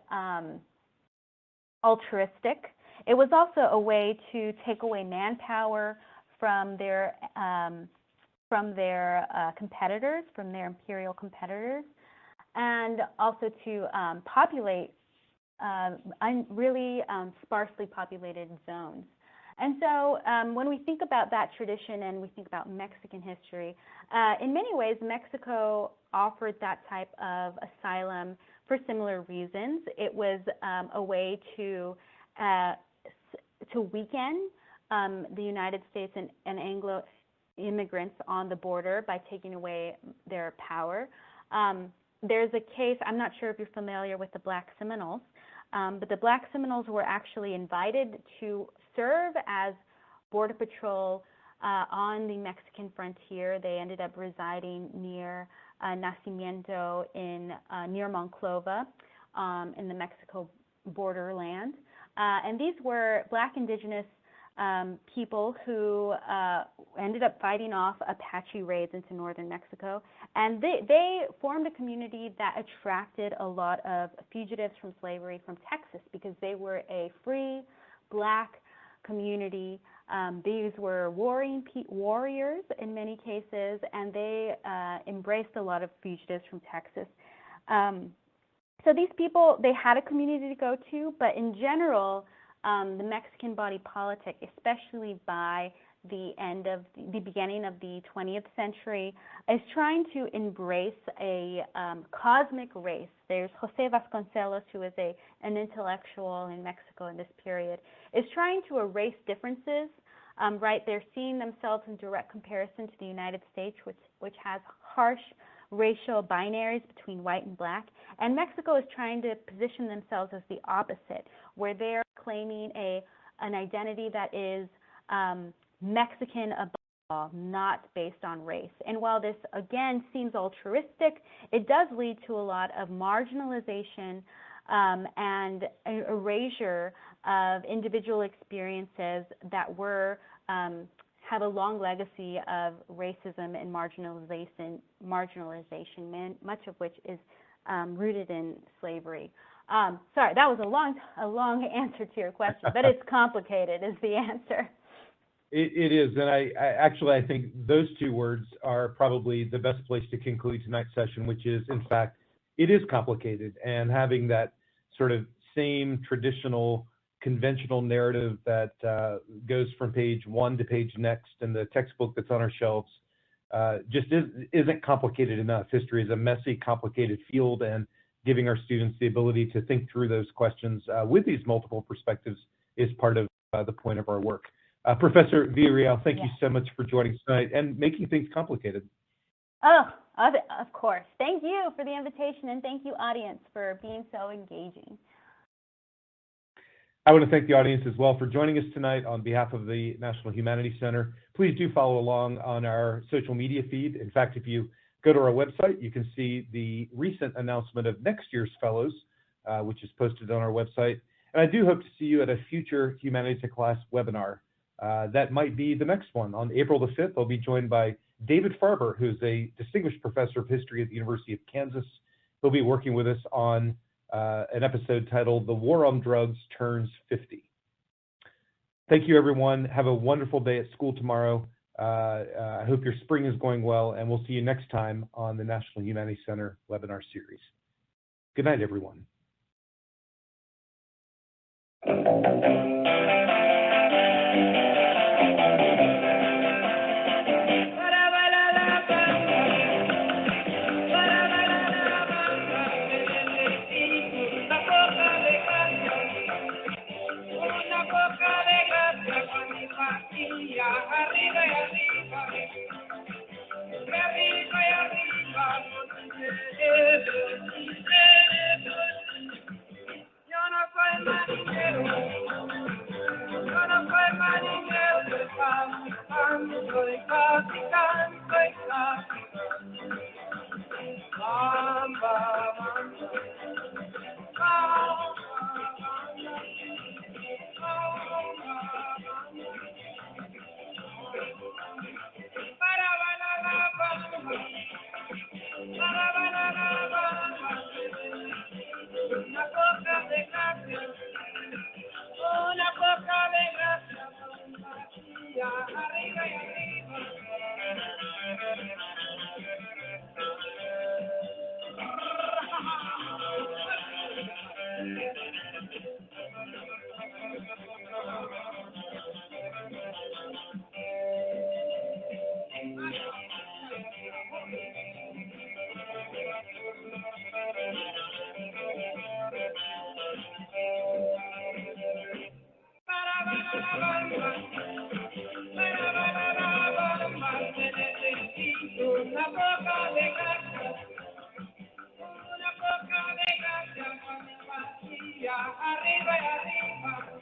altruistic, it was also a way to take away manpower from their competitors, from their imperial competitors, and also to populate really sparsely populated zones. And so when we think about that tradition and we think about Mexican history, in many ways Mexico offered that type of asylum for similar reasons. It was a way to weaken the United States and Anglo immigrants on the border by taking away their power. There's a case, I'm not sure if you're familiar with the Black Seminoles, but the Black Seminoles were actually invited to serve as border patrol on the Mexican frontier. They ended up residing near Nacimiento near Monclova in the Mexico borderland. And these were Black indigenous people who ended up fighting off Apache raids into northern Mexico. And they formed a community that attracted a lot of fugitives from slavery from Texas because they were a free Black community. These were warriors in many cases, and they embraced a lot of fugitives from Texas. So these people, they had a community to go to, but in general, the Mexican body politic, especially by the beginning of the 20th century, is trying to embrace a cosmic race. There's Jose Vasconcelos, who is an intellectual in Mexico in this period, is trying to erase differences. Right, they're seeing themselves in direct comparison to the United States, which has harsh racial binaries between white and Black, and Mexico is trying to position themselves as the opposite, where they're claiming an identity that is Mexican above all, not based on race. And while this again seems altruistic, it does lead to a lot of marginalization and erasure of individual experiences that have a long legacy of racism and marginalization, much of which is rooted in slavery. Sorry, that was a long answer to your question, but it's complicated is the answer. It is, and I think those 2 words are probably the best place to conclude tonight's session, which is, in fact, it is complicated, and having that sort of same traditional conventional narrative that goes from page 1 to page next in the textbook that's on our shelves just isn't complicated enough. History is a messy, complicated field, and giving our students the ability to think through those questions with these multiple perspectives is part of the point of our work. Professor Villarreal, thank you so much for joining us tonight and making things complicated. Oh, of course. Thank you for the invitation, and thank you, audience, for being so engaging. I want to thank the audience as well for joining us tonight on behalf of the National Humanities Center. Please do follow along on our social media feed. In fact, if you go to our website, you can see the recent announcement of next year's fellows, which is posted on our website. And I do hope to see you at a future Humanities in Class webinar. That might be the next one. On April the 5th, I'll be joined by David Farber, who's a distinguished professor of history at the University of Kansas. He'll be working with us on an episode titled The War on Drugs Turns 50. Thank you, everyone. Have a wonderful day at school tomorrow. I hope your spring is going well, and we'll see you next time on the National Humanities Center webinar series. Good night, everyone. Arriba y arriba.